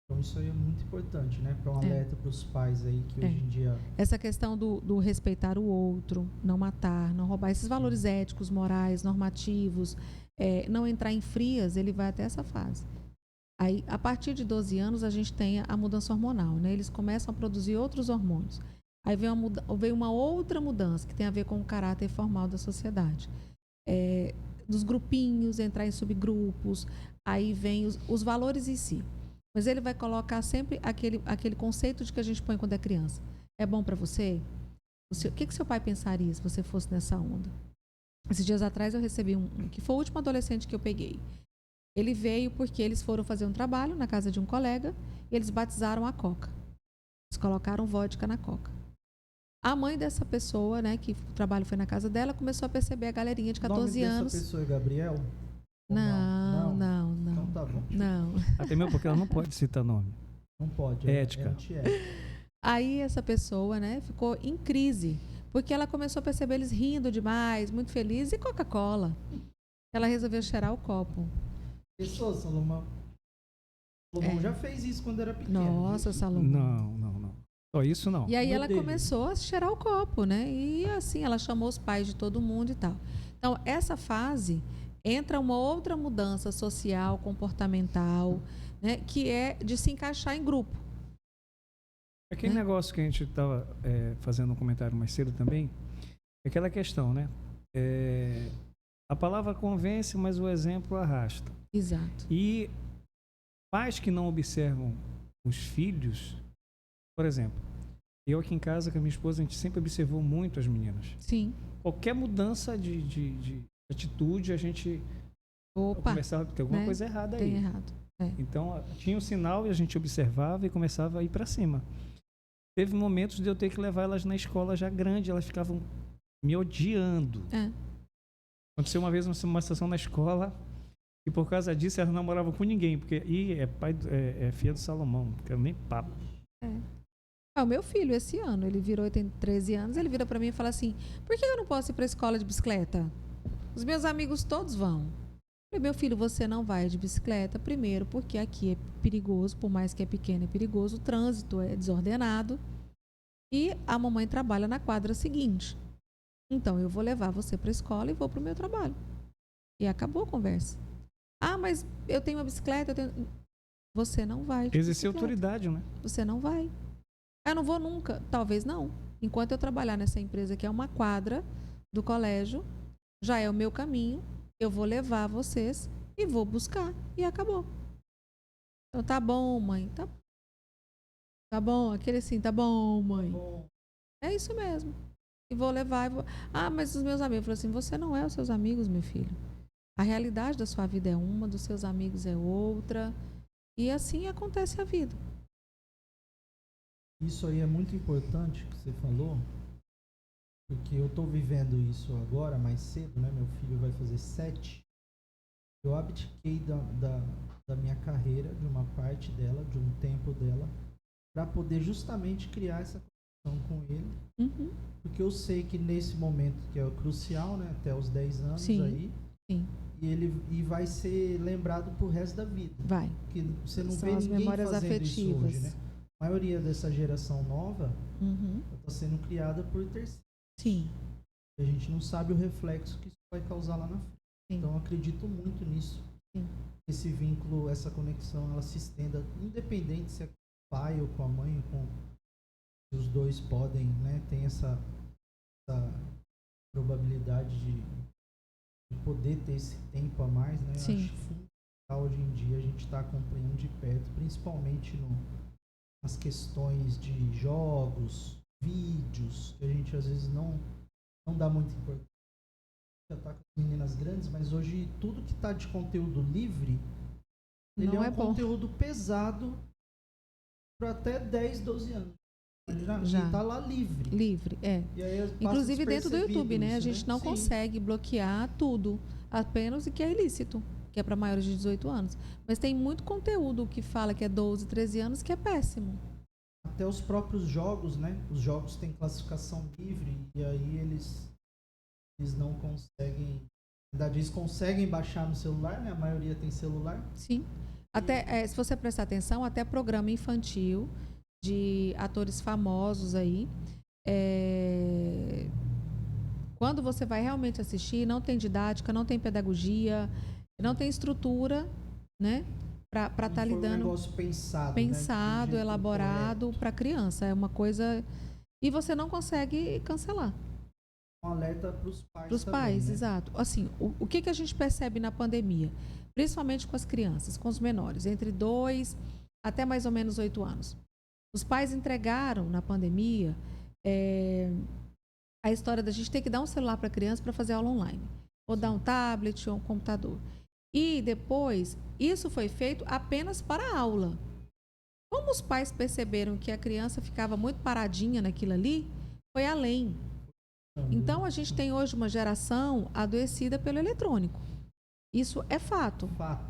Então isso aí é muito importante, né? Para um alerta para os pais aí que hoje em dia... Essa questão do respeitar o outro, não matar, não roubar, esses valores éticos, morais, normativos, não entrar em frias, ele vai até essa fase. Aí, a partir de 12 anos, a gente tem a mudança hormonal, né? Eles começam a produzir outros hormônios. Aí vem uma outra mudança que tem a ver com o caráter formal da sociedade. Dos grupinhos, entrar em subgrupos, aí vem os valores em si. Mas ele vai colocar sempre aquele conceito de que a gente põe quando é criança. É bom para você? O que seu pai pensaria se você fosse nessa onda? Esses dias atrás eu recebi que foi o último adolescente que eu peguei. Ele veio porque eles foram fazer um trabalho na casa de um colega e eles batizaram a coca. Eles colocaram vodka na coca. A mãe dessa pessoa, né, que o trabalho foi na casa dela, começou a perceber a galerinha de 14 anos. O nome dessa pessoa é Gabriel? Não. Então tá bom. Não. Até mesmo porque ela não pode citar nome. Não pode. Ética. Aí essa pessoa, né, ficou em crise, porque ela começou a perceber eles rindo demais, muito felizes, e Coca-Cola. Ela resolveu cheirar o copo. Pensou, Salomão? Salomão já fez isso quando era pequeno. Nossa, Salomão. Não. Só isso não. E aí ela começou a cheirar o copo, né? E assim, ela chamou os pais de todo mundo e tal. Então, essa fase entra uma outra mudança social, comportamental, né? Que é de se encaixar em grupo. Aquele negócio que a gente estava fazendo um comentário mais cedo também, é aquela questão, né? A palavra convence, mas o exemplo arrasta. Exato. E pais que não observam os filhos, por exemplo, eu aqui em casa com a minha esposa, a gente sempre observou muito as meninas. Sim. Qualquer mudança de atitude, a gente começava a ter alguma coisa errada aí. Tem errado. Então, tinha um sinal e a gente observava e começava a ir para cima. Teve momentos de eu ter que levar elas na escola já grande, elas ficavam me odiando. Aconteceu uma vez uma situação na escola e por causa disso elas não namoravam com ninguém, porque é filha do Salomão, não quero nem papo. O meu filho, esse ano, ele tem 13 anos, ele vira para mim e fala assim, por que eu não posso ir para a escola de bicicleta? Os meus amigos todos vão. Eu falei, meu filho, você não vai de bicicleta, primeiro porque aqui é perigoso, por mais que é pequeno, é perigoso, o trânsito é desordenado e a mamãe trabalha na quadra seguinte. Então, eu vou levar você para a escola e vou para o meu trabalho. E acabou a conversa. Mas eu tenho uma bicicleta, Você não vai. Exercer autoridade, né? Você não vai. Eu não vou nunca. Talvez não. Enquanto eu trabalhar nessa empresa que é uma quadra do colégio, já é o meu caminho, eu vou levar vocês e vou buscar. E acabou. Então, tá bom, mãe. Tá bom, aquele assim, tá bom, mãe. É isso mesmo. E vou levar. Ah, mas os meus amigos. Eu falei assim, você não é os seus amigos, meu filho. A realidade da sua vida é uma, dos seus amigos é outra. E assim acontece a vida. Isso aí é muito importante que você falou, porque eu estou vivendo isso agora, mais cedo, né? Meu filho vai fazer 7. Eu abdiquei da minha carreira, de uma parte dela, de um tempo dela, para poder justamente criar essa conexão com ele. Uhum. Porque eu sei que nesse momento, que é o crucial, né? Até os 10 anos Sim. aí, Sim. e vai ser lembrado pro resto da vida. Vai. Porque você não São vê as ninguém memórias fazendo afetivas. isso hoje, né? A maioria dessa geração nova Uhum. está sendo criada por terceiros. Sim. E a gente não sabe o reflexo que isso vai causar lá na frente. Sim. Então eu acredito muito nisso. Sim. Esse vínculo, essa conexão, ela se estenda, independente se é com o pai ou com a mãe, ou com os dois podem, né? Tem essa probabilidade de poder ter esse tempo a mais, né? Sim. Eu acho fundamental hoje em dia a gente está acompanhando de perto, principalmente nas questões de jogos, vídeos, que a gente às vezes não dá muita importância. Já está com as meninas grandes, mas hoje tudo que está de conteúdo livre, ele Não é é um bom. conteúdo pesado para até 10, 12 anos. Já. Está lá livre. Livre, é. E aí passa Inclusive dentro do despercebido YouTube, né? A isso, gente não Sim. consegue bloquear tudo, apenas o que é ilícito, que é para maiores de 18 anos. Mas tem muito conteúdo que fala que é 12, 13 anos que é péssimo. Até os próprios jogos, né? Os jogos têm classificação livre e aí eles não conseguem. Na verdade, eles conseguem baixar no celular, né? A maioria tem celular. Sim. Até, se você prestar atenção, até programa infantil de atores famosos aí. Quando você vai realmente assistir, não tem didática, não tem pedagogia, não tem estrutura, né? Para estar lidando. Um negócio pensado, né? Elaborado para criança. É uma coisa. E você não consegue cancelar. Um alerta para os pais. Para os pais, né? Exato. Assim, o que a gente percebe na pandemia? Principalmente com as crianças, com os menores, entre 2 até mais ou menos 8 anos. Os pais entregaram na pandemia a história da gente ter que dar um celular para a criança para fazer aula online. Ou dar um tablet ou um computador. E depois, isso foi feito apenas para a aula. Como os pais perceberam que a criança ficava muito paradinha naquilo ali, foi além. Então, a gente tem hoje uma geração adoecida pelo eletrônico. Isso é fato. Fato.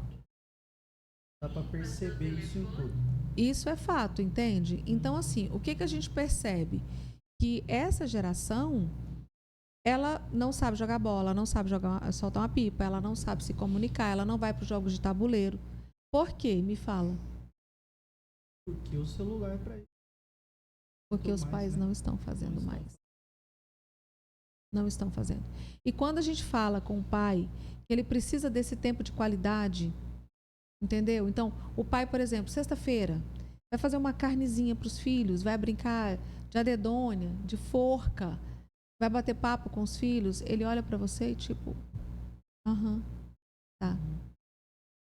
Dá para perceber isso em tudo. Isso é fato, entende? Então, assim, o que a gente percebe? Que essa geração, ela não sabe jogar bola, não sabe soltar uma pipa, ela não sabe se comunicar, ela não vai para os jogos de tabuleiro. Por quê? Me fala. Porque o celular é para isso. Porque os pais não estão fazendo mais. Não estão fazendo. E quando a gente fala com o pai que ele precisa desse tempo de qualidade, entendeu? Então, o pai, por exemplo, sexta-feira, vai fazer uma carnezinha para os filhos, vai brincar de adedônia, de forca, vai bater papo com os filhos, ele olha para você e tipo, tá.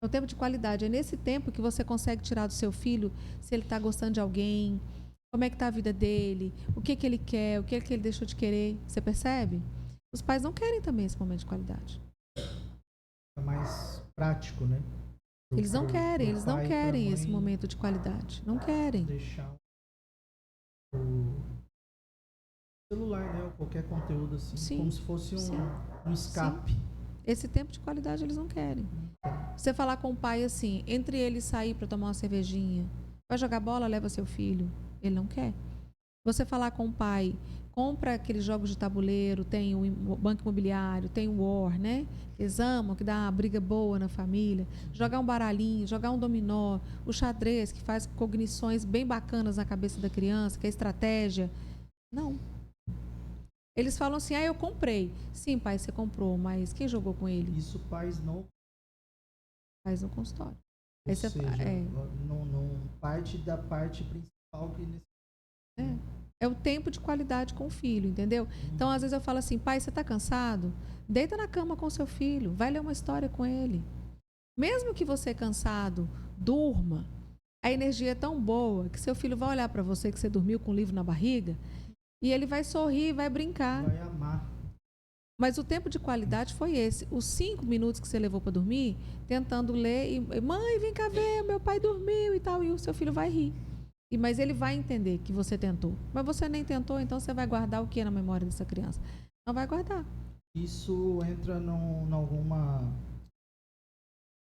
É o tempo de qualidade. É nesse tempo que você consegue tirar do seu filho se ele está gostando de alguém, como é que está a vida dele, o que ele quer, o que ele deixou de querer. Você percebe? Os pais não querem também esse momento de qualidade. É mais prático, né? Eles não querem esse momento de qualidade. Não querem. Deixar o celular, né? Ou qualquer conteúdo assim, Sim, como se fosse um escape. Sim. Esse tempo de qualidade eles não querem. Você falar com o pai assim, entre eles sair para tomar uma cervejinha, vai jogar bola, leva seu filho. Ele não quer. Você falar com o pai, compra aqueles jogos de tabuleiro, tem o Banco Imobiliário, tem o War, né? Eles amam, que dá uma briga boa na família. Jogar um baralhinho, jogar um dominó, o xadrez, que faz cognições bem bacanas na cabeça da criança, que é estratégia. Não. Eles falam assim, eu comprei. Sim, pai, você comprou, mas quem jogou com ele? Isso pais no consultório. Ou seja, não parte da parte principal que é o tempo de qualidade com o filho, entendeu? Então, às vezes eu falo assim, pai, você está cansado? Deita na cama com seu filho, vai ler uma história com ele. Mesmo que você cansado, durma, a energia é tão boa que seu filho vai olhar para você que você dormiu com o livro na barriga e ele vai sorrir, vai brincar. Vai amar. Mas o tempo de qualidade foi esse. Os 5 minutos que você levou para dormir, tentando ler, e mãe, vem cá ver, meu pai dormiu e tal, e o seu filho vai rir. Mas ele vai entender que você tentou. Mas você nem tentou, então você vai guardar o que na memória dessa criança? Não vai guardar. Isso entra em alguma...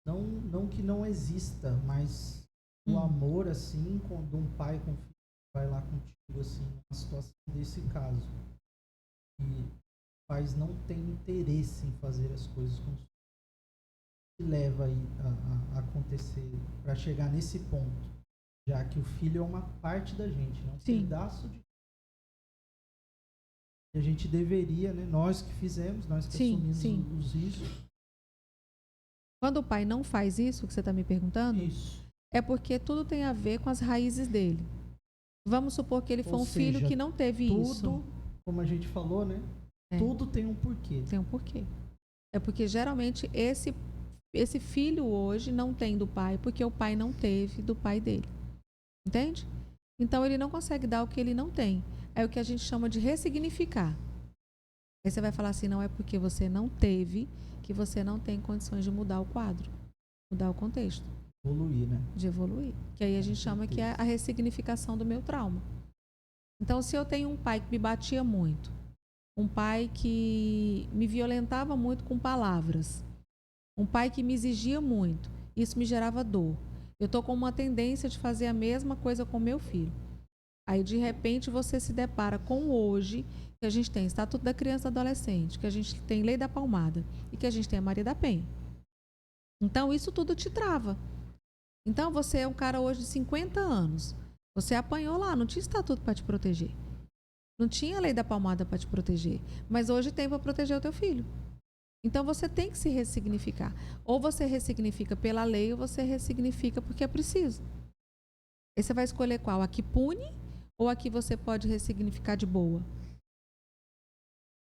Não que não exista, mas o amor, assim, de um pai com filho vai lá contigo, assim, numa situação desse caso. E os pais não têm interesse em fazer as coisas com os filhos. O que leva aí a acontecer, para chegar nesse ponto? Já que o filho é uma parte da gente, né? Um pedaço de... E a gente deveria, né? Nós que fizemos, nós que assumimos os riscos. Quando o pai não faz isso, que você está me perguntando, Isso. é porque tudo tem a ver com as raízes dele. Vamos supor que ele foi um filho que não teve isso. Tudo, como a gente falou, né? Tudo tem um porquê. Tem um porquê. É porque geralmente esse filho hoje não tem do pai, porque o pai não teve do pai dele. Entende? Então ele não consegue dar o que ele não tem. É o que a gente chama de ressignificar. Aí você vai falar assim, não é porque você não teve que você não tem condições de mudar o quadro, mudar o contexto. Evoluir, né? De evoluir. Que aí a gente chama que é a ressignificação do meu trauma. Então, se eu tenho um pai que me batia muito, um pai que me violentava muito com palavras, um pai que me exigia muito, isso me gerava dor. Eu estou com uma tendência de fazer a mesma coisa com meu filho. Aí, de repente, você se depara com hoje, que a gente tem Estatuto da Criança e do Adolescente, que a gente tem Lei da Palmada e que a gente tem a Maria da Penha. Então, isso tudo te trava. Então, você é um cara hoje de 50 anos. Você apanhou lá, não tinha estatuto para te proteger. Não tinha Lei da Palmada para te proteger. Mas hoje tem para proteger o teu filho. Então, você tem que se ressignificar. Ou você ressignifica pela lei, ou você ressignifica porque é preciso. Aí você vai escolher qual? A que pune ou a que você pode ressignificar de boa?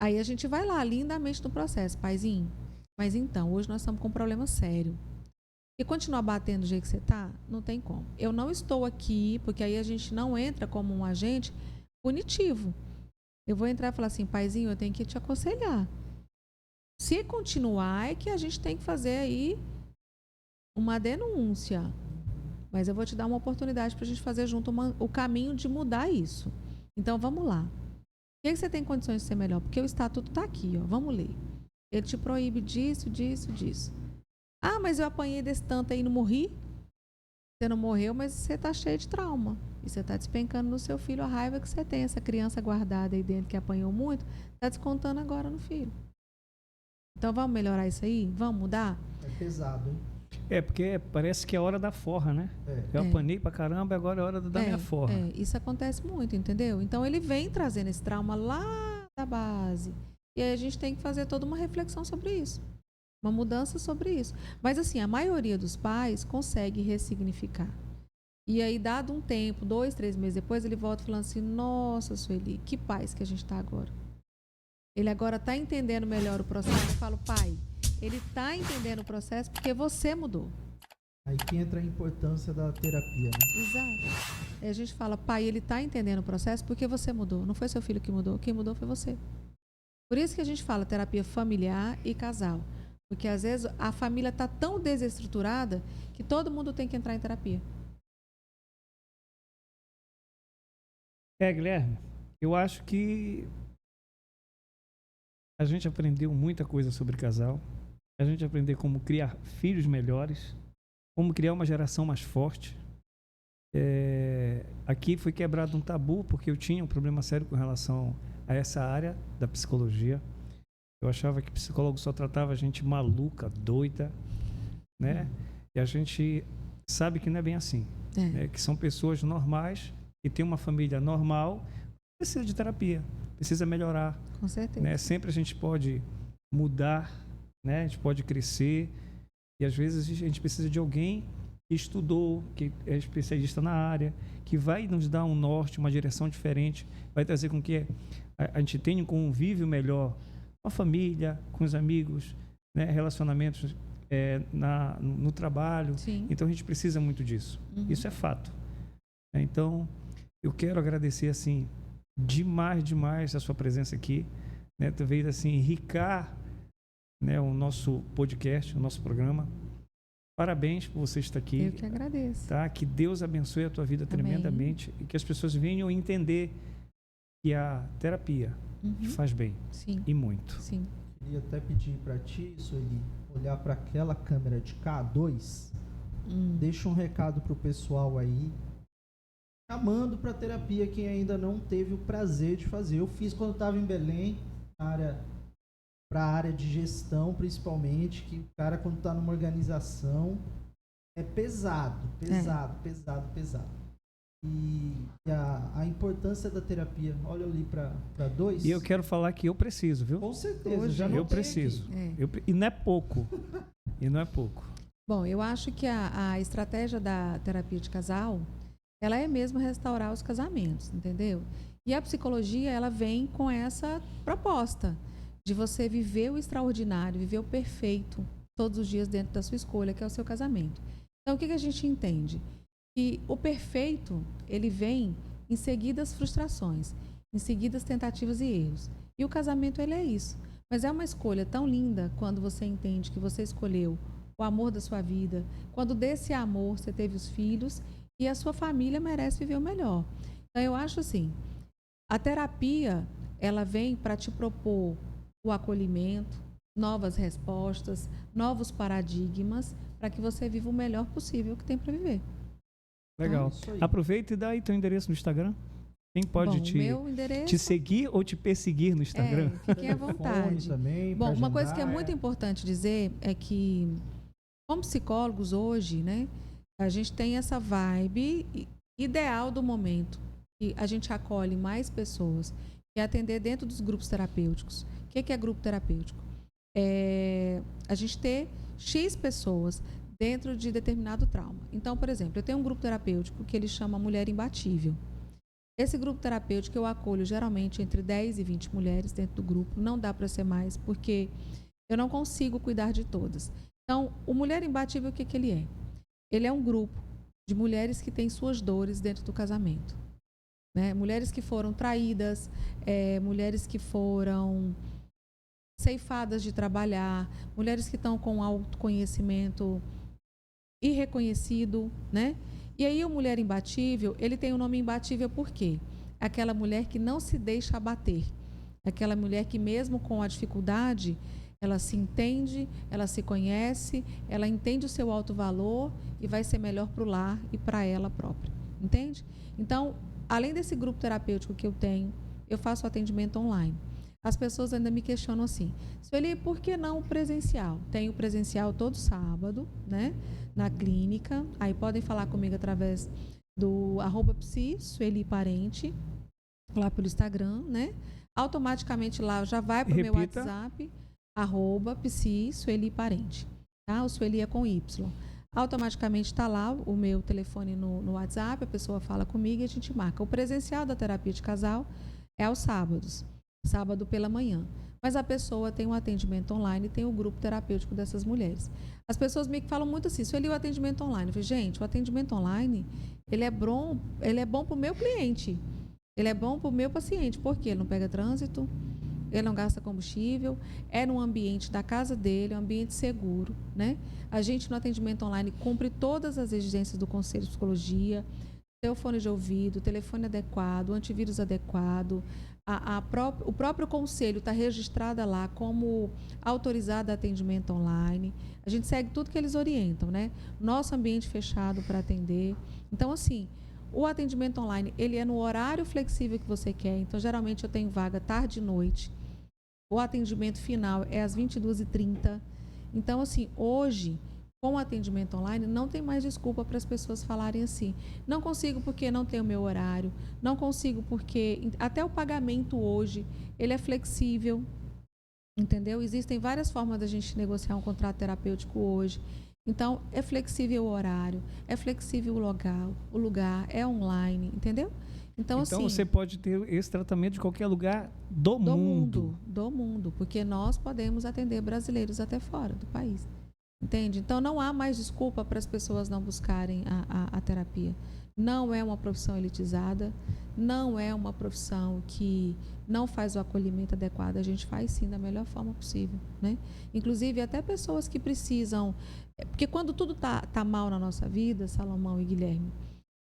Aí a gente vai lá, lindamente no processo. Paizinho, mas então, hoje nós estamos com um problema sério. E continuar batendo do jeito que você está, não tem como. Eu não estou aqui, porque aí a gente não entra como um agente punitivo. Eu vou entrar e falar assim, paizinho, eu tenho que te aconselhar. Se continuar, é que a gente tem que fazer aí uma denúncia. Mas eu vou te dar uma oportunidade para a gente fazer junto o caminho de mudar isso. Então, vamos lá. O que você tem condições de ser melhor? Porque o estatuto está aqui, ó. Vamos ler. Ele te proíbe disso, disso, disso. Ah, mas eu apanhei desse tanto aí e não morri? Você não morreu, mas você está cheio de trauma. E você está despencando no seu filho a raiva que você tem. Essa criança guardada aí dentro que apanhou muito, está descontando agora no filho. Então, vamos melhorar isso aí? Vamos mudar? É pesado, hein? É, porque parece que é hora da forra, né? Eu apanhei pra caramba, agora é hora da minha forra. Isso acontece muito, entendeu? Então, ele vem trazendo esse trauma lá da base. E aí a gente tem que fazer toda uma reflexão sobre isso. Uma mudança sobre isso. Mas, assim, a maioria dos pais consegue ressignificar. E aí, dado um tempo, 2, 3 meses depois, ele volta falando assim, nossa, Sueli, que paz que a gente está agora. Ele agora está entendendo melhor o processo. Eu falo, pai, ele está entendendo o processo porque você mudou. Aí que entra a importância da terapia, né? Exato. Aí a gente fala, pai, ele está entendendo o processo porque você mudou. Não foi seu filho que mudou, quem mudou foi você. Por isso que a gente fala terapia familiar e casal. Porque, às vezes, a família está tão desestruturada que todo mundo tem que entrar em terapia. Guilherme, eu acho que a gente aprendeu muita coisa sobre casal. A gente aprendeu como criar filhos melhores, como criar uma geração mais forte. Aqui foi quebrado um tabu, porque eu tinha um problema sério com relação a essa área da psicologia. Eu achava que psicólogo só tratava gente maluca, doida, né? E a gente sabe que não é bem assim. Né? Que são pessoas normais, que têm uma família normal, precisa de terapia, precisa melhorar. Com certeza. Né? Sempre a gente pode mudar, né? A gente pode crescer. E às vezes a gente precisa de alguém que estudou, que é especialista na área, que vai nos dar um norte, uma direção diferente, vai trazer com que a gente tenha um convívio melhor com a família, com os amigos, né? Relacionamentos no trabalho. Sim. Então, a gente precisa muito disso. Isso é fato. Então, eu quero agradecer, assim, demais a sua presença aqui. Né? Tu veio, assim, enricar, né, o nosso podcast, o nosso programa. Parabéns por você estar aqui. Eu que agradeço. Tá? Que Deus abençoe a tua vida tremendamente e que as pessoas venham entender que a terapia faz bem. Sim. E muito. Sim. Queria até pedir para ti, Sueli, olhar para aquela câmera de K2. Deixa um recado pro pessoal aí, chamando para terapia quem ainda não teve o prazer de fazer. Eu fiz quando estava em Belém, para a área de gestão, principalmente, que o cara, quando está numa organização, é pesado. E a importância da terapia, olha ali para 2. E eu quero falar que eu preciso, viu? Com certeza, Hoje já não eu preciso. E não é pouco. Bom, eu acho que a estratégia da terapia de casal, ela é mesmo restaurar os casamentos, entendeu? E a psicologia, ela vem com essa proposta de você viver o extraordinário, viver o perfeito todos os dias dentro da sua escolha, que é o seu casamento. Então, o que a gente entende? Que o perfeito, ele vem em seguidas frustrações, em seguidas tentativas e erros. E o casamento, ele é isso. Mas é uma escolha tão linda quando você entende que você escolheu o amor da sua vida, quando desse amor você teve os filhos e a sua família merece viver o melhor. Então, eu acho assim, a terapia, ela vem para te propor o acolhimento, novas respostas, novos paradigmas, para que você viva o melhor possível que tem para viver. Legal. Aproveita e dá aí teu endereço no Instagram. Quem pode te seguir ou te perseguir no Instagram? Fiquem à vontade. Também, bom, uma coisa que é muito importante dizer é que, como psicólogos hoje, né, a gente tem essa vibe ideal do momento, que a gente acolhe mais pessoas, que é atender dentro dos grupos terapêuticos. O que é grupo terapêutico? É a gente ter X pessoas dentro de determinado trauma. Então, por exemplo, eu tenho um grupo terapêutico que ele chama Mulher Imbatível. Esse grupo terapêutico eu acolho geralmente entre 10 e 20 mulheres dentro do grupo. Não dá para ser mais, porque eu não consigo cuidar de todas. Então, o Mulher Imbatível, o que ele é? Ele é um grupo de mulheres que têm suas dores dentro do casamento. Né? Mulheres que foram traídas, mulheres que foram ceifadas de trabalhar, mulheres que estão com autoconhecimento irreconhecido, né? E aí o Mulher Imbatível, ele tem o nome imbatível por quê? Aquela mulher que não se deixa abater. Aquela mulher que mesmo com a dificuldade, ela se entende, ela se conhece, ela entende o seu alto valor e vai ser melhor para o lar e para ela própria. Entende? Então, além desse grupo terapêutico que eu tenho, eu faço atendimento online. As pessoas ainda me questionam assim, Sueli, por que não presencial? Tenho presencial todo sábado, né, na clínica. Aí podem falar comigo através do @psi_sueli_parente, lá pelo Instagram, né? Automaticamente lá já vai para o meu WhatsApp, @psi_sueli_parente, tá? O Sueli é com Y. Automaticamente está lá o meu telefone no WhatsApp, a pessoa fala comigo e a gente marca. O presencial da terapia de casal é aos sábados. Sábado pela manhã. Mas a pessoa tem um atendimento online e tem o grupo terapêutico dessas mulheres. As pessoas me falam muito assim, Sueli, o atendimento online. Eu falei, gente, o atendimento online, ele é bom para o meu cliente. Ele é bom para o meu paciente. Porque ele não pega trânsito, ele não gasta combustível, é no ambiente da casa dele, é um ambiente seguro, né? A gente, no atendimento online, cumpre todas as exigências do Conselho de Psicologia, ter o fone de ouvido, telefone adequado, antivírus adequado. O próprio conselho está registrado lá como autorizado a atendimento online. A gente segue tudo que eles orientam, né? Nosso ambiente fechado para atender. Então, assim, o atendimento online, ele é no horário flexível que você quer. Então, geralmente, eu tenho vaga tarde e noite. O atendimento final é às 22h30. Então, assim, hoje, com o atendimento online, não tem mais desculpa para as pessoas falarem assim, não consigo porque não tem o meu horário, não consigo porque... Até o pagamento hoje, ele é flexível, entendeu? Existem várias formas da gente negociar um contrato terapêutico hoje. Então, é flexível o horário, é flexível o lugar, é online, entendeu? Então assim, você pode ter esse tratamento de qualquer lugar do mundo. Do mundo, porque nós podemos atender brasileiros até fora do país. Entende? Então, não há mais desculpa para as pessoas não buscarem a terapia. Não é uma profissão elitizada, não é uma profissão que não faz o acolhimento adequado. A gente faz, sim, da melhor forma possível, né? Inclusive, até pessoas que precisam... Porque quando tudo tá mal na nossa vida, Salomão e Guilherme,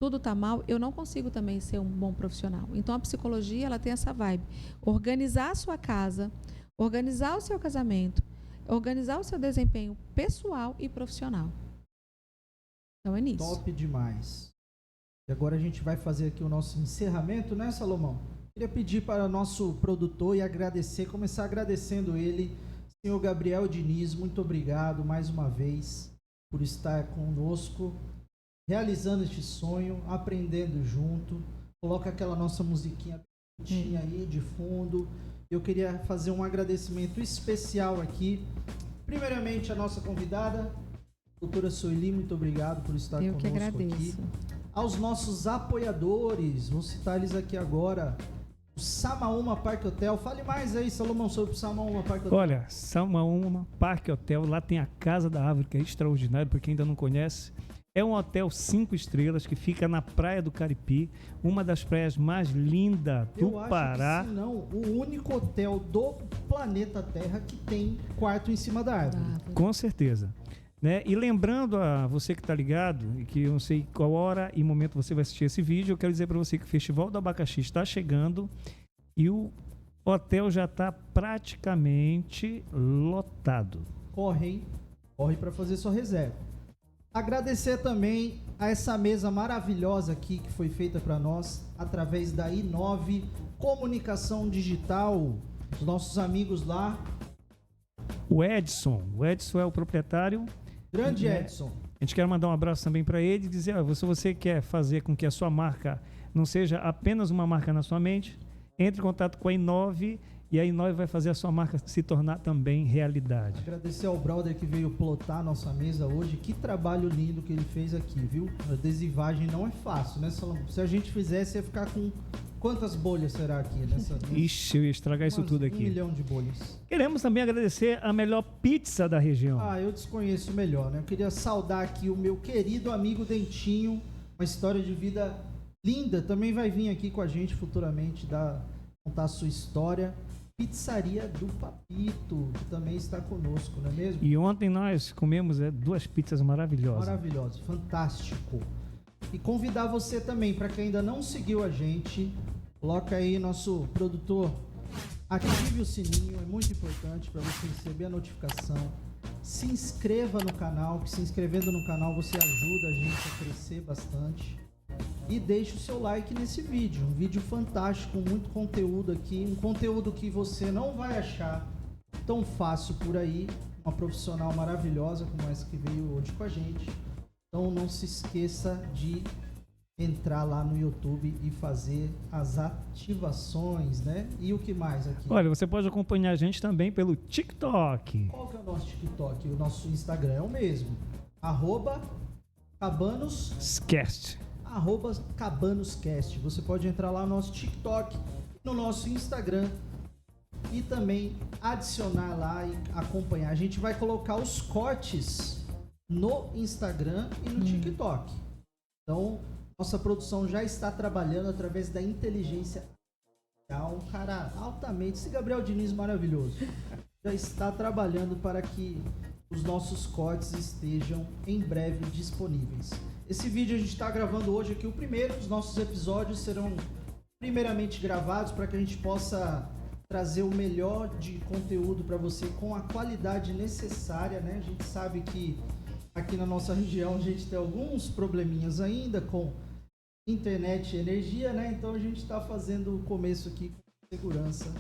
tudo tá mal, eu não consigo também ser um bom profissional. Então, a psicologia, ela tem essa vibe. Organizar a sua casa, organizar o seu casamento, organizar o seu desempenho pessoal e profissional. Então, é nisso. Top demais. E agora a gente vai fazer aqui o nosso encerramento, né, Salomão? Queria pedir para o nosso produtor e agradecer, começar agradecendo ele, senhor Gabriel Diniz, muito obrigado mais uma vez por estar conosco, realizando este sonho, aprendendo junto. Coloca aquela nossa musiquinha bonitinha aí de fundo. Eu queria fazer um agradecimento especial aqui. Primeiramente, a nossa convidada, doutora Sueli, muito obrigado por estar conosco aqui. Eu que agradeço. Aos nossos apoiadores, vou citar eles aqui agora. O Samaúma Parque Hotel. Fale mais aí, Salomão, sobre o Samaúma Parque Hotel. Olha, Samaúma Parque Hotel, lá tem a Casa da Árvore, que é extraordinário, para quem ainda não conhece. É um hotel 5 estrelas que fica na Praia do Caripi, uma das praias mais lindas do Pará. Que, se não, o único hotel do planeta Terra que tem quarto em cima da árvore. Com certeza. Né? E lembrando a você que está ligado, e que eu não sei qual hora e momento você vai assistir esse vídeo, eu quero dizer para você que o Festival do Abacaxi está chegando e o hotel já está praticamente lotado. Corre, hein? Corre para fazer sua reserva. Agradecer também a essa mesa maravilhosa aqui que foi feita para nós através da i9 Comunicação Digital. Os nossos amigos lá. O Edson é o proprietário. Grande Edson. A gente quer mandar um abraço também para ele e dizer, se você quer fazer com que a sua marca não seja apenas uma marca na sua mente, entre em contato com a i9 e a i9 vai fazer a sua marca se tornar também realidade. Agradecer ao brother que veio plotar a nossa mesa hoje. Que trabalho lindo que ele fez aqui, viu? A adesivagem não é fácil, né, Salomão? Se a gente fizesse, ia ficar com... Quantas bolhas será aqui nessa? Ixi, eu ia estragar isso tudo aqui. 1 milhão de bolhas. Queremos também agradecer a melhor pizza da região. Eu desconheço o melhor, né? Eu queria saudar aqui o meu querido amigo Dentinho, uma história de vida linda. Também vai vir aqui com a gente futuramente contar a sua história. Pizzaria do Papito, que também está conosco, não é mesmo? E ontem nós comemos 2 pizzas maravilhosas. Maravilhoso, fantástico. E convidar você também, para quem ainda não seguiu a gente, coloca aí nosso produtor, ative o sininho, é muito importante para você receber a notificação. Se inscreva no canal, que se inscrevendo no canal você ajuda a gente a crescer bastante. E deixe o seu like nesse vídeo, um vídeo fantástico, com muito conteúdo aqui, um conteúdo que você não vai achar tão fácil por aí, uma profissional maravilhosa como essa que veio hoje com a gente. Então não se esqueça de entrar lá no YouTube e fazer as ativações, né? E o que mais aqui? Olha, você pode acompanhar a gente também pelo TikTok. Qual que é o nosso TikTok? O nosso Instagram é o mesmo. @cabanoscast. @cabanoscast. Você pode entrar lá no nosso TikTok, no nosso Instagram e também adicionar lá e acompanhar. A gente vai colocar os cortes no Instagram e no TikTok. Então, nossa produção já está trabalhando através da inteligência artificial. Um cara altamente... Esse Gabriel Diniz maravilhoso. Já está trabalhando para que os nossos cortes estejam em breve disponíveis. Esse vídeo a gente está gravando hoje aqui. O primeiro dos nossos episódios serão primeiramente gravados para que a gente possa trazer o melhor de conteúdo para você com a qualidade necessária, né? A gente sabe que aqui na nossa região a gente tem alguns probleminhas ainda com internet e energia, né? Então a gente está fazendo o começo aqui com segurança.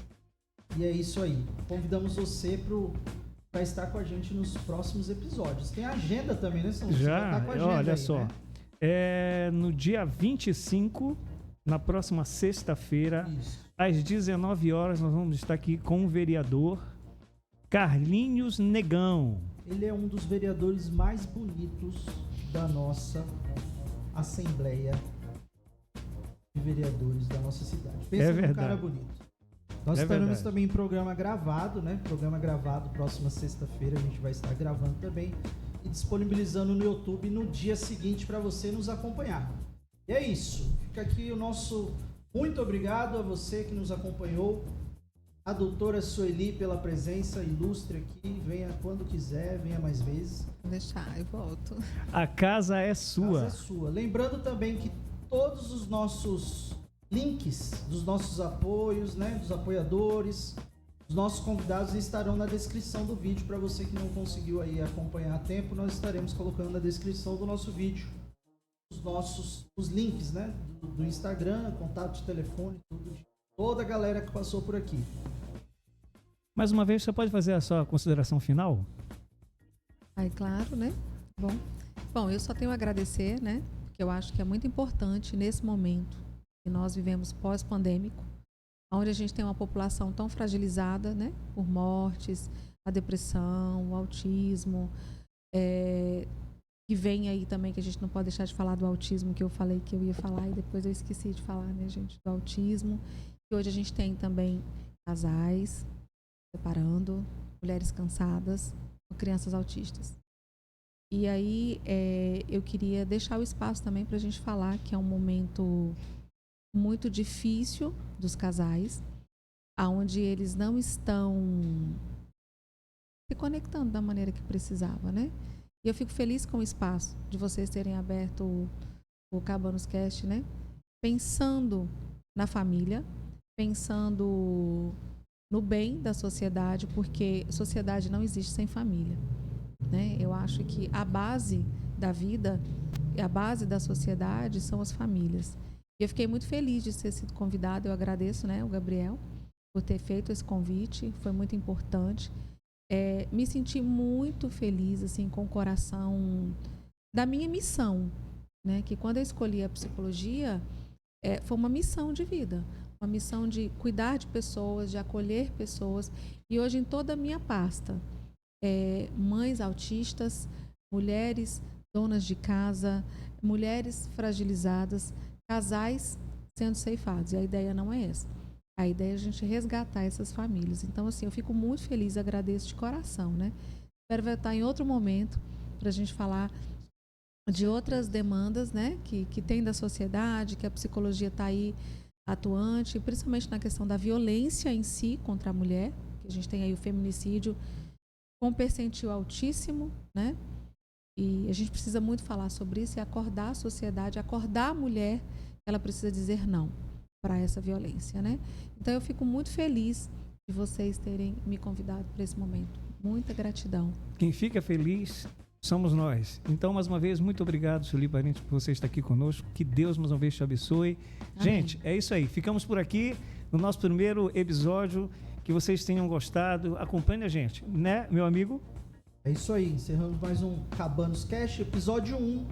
E é isso aí. Convidamos você para estar com a gente nos próximos episódios. Tem agenda também, né? Você já, tá com a agenda olha aí, só. Né? No dia 25, na próxima sexta-feira, às 19 horas, nós vamos estar aqui com o vereador Carlinhos Negão. Ele é um dos vereadores mais bonitos da nossa Assembleia de Vereadores da nossa cidade. Pensa num cara bonito. Nós É estaremos verdade. também em programa gravado, né? Programa gravado, próxima sexta-feira a gente vai estar gravando também e disponibilizando no YouTube no dia seguinte para você nos acompanhar. E é isso. Fica aqui o nosso muito obrigado a você que nos acompanhou. A doutora Sueli pela presença ilustre aqui. Venha quando quiser, venha mais vezes. Vou deixar, eu volto. A casa é A sua. casa é sua. Lembrando também que todos os nossos links dos nossos apoios, né, dos apoiadores, os nossos convidados estarão na descrição do vídeo. Para você que não conseguiu aí acompanhar a tempo, nós estaremos colocando na descrição do nosso vídeo os links, né, do Instagram, contato de telefone, tudo de toda a galera que passou por aqui. Mais uma vez, você pode fazer a sua consideração final? Aí, claro, né? Bom, eu só tenho a agradecer, né? Porque eu acho que é muito importante nesse momento que nós vivemos pós-pandêmico, onde a gente tem uma população tão fragilizada, né? Por mortes, a depressão, o autismo, que vem aí também, que a gente não pode deixar de falar do autismo, que eu falei que eu ia falar e depois eu esqueci de falar, né, gente, do autismo. E hoje a gente tem também casais separando, mulheres cansadas, crianças autistas. E aí eu queria deixar o espaço também para a gente falar que é um momento muito difícil dos casais, onde eles não estão se conectando da maneira que precisava, né? E eu fico feliz com o espaço de vocês terem aberto o Cabanos Cast, né? Pensando na família, pensando no bem da sociedade, porque sociedade não existe sem família, né? Eu acho que a base da vida, a base da sociedade são as famílias. E eu fiquei muito feliz de ter sido convidada, eu agradeço, né, o Gabriel, por ter feito esse convite, foi muito importante. Me senti muito feliz, assim, com o coração da minha missão, né? Que quando eu escolhi a psicologia, foi uma missão de vida, uma missão de cuidar de pessoas, de acolher pessoas. E hoje, em toda a minha pasta, mães autistas, mulheres donas de casa, mulheres fragilizadas, casais sendo ceifados. E a ideia não é essa. A ideia é a gente resgatar essas famílias. Então, assim, eu fico muito feliz, agradeço de coração, né? Espero voltar em outro momento para a gente falar de outras demandas, né? Que tem da sociedade, que a psicologia está aí atuante, principalmente na questão da violência em si contra a mulher, que a gente tem aí o feminicídio com percentil altíssimo, né? E a gente precisa muito falar sobre isso e acordar a sociedade, acordar a mulher, que ela precisa dizer não para essa violência, né? Então eu fico muito feliz de vocês terem me convidado para esse momento. Muita gratidão. Quem fica feliz somos nós. Então, mais uma vez, muito obrigado, Sueli Parente, por você estar aqui conosco. Que Deus, mais uma vez, te abençoe. Amém. Gente, é isso aí. Ficamos por aqui no nosso primeiro episódio. Que vocês tenham gostado. Acompanhe a gente, né, meu amigo? É isso aí, encerramos mais um Cabanos Cast, episódio 1.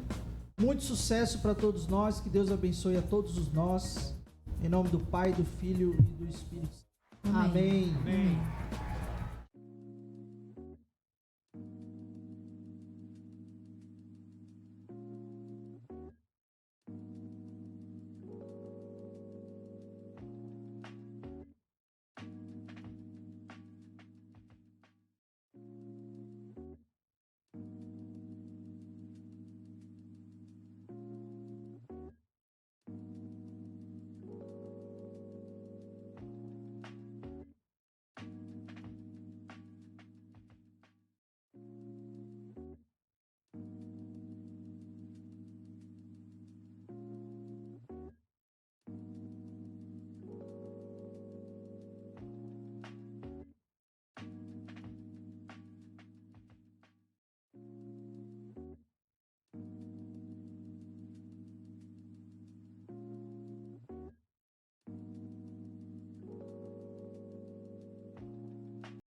Muito sucesso para todos nós, que Deus abençoe a todos os nós. Em nome do Pai, do Filho e do Espírito Santo. Amém. Amém. Amém.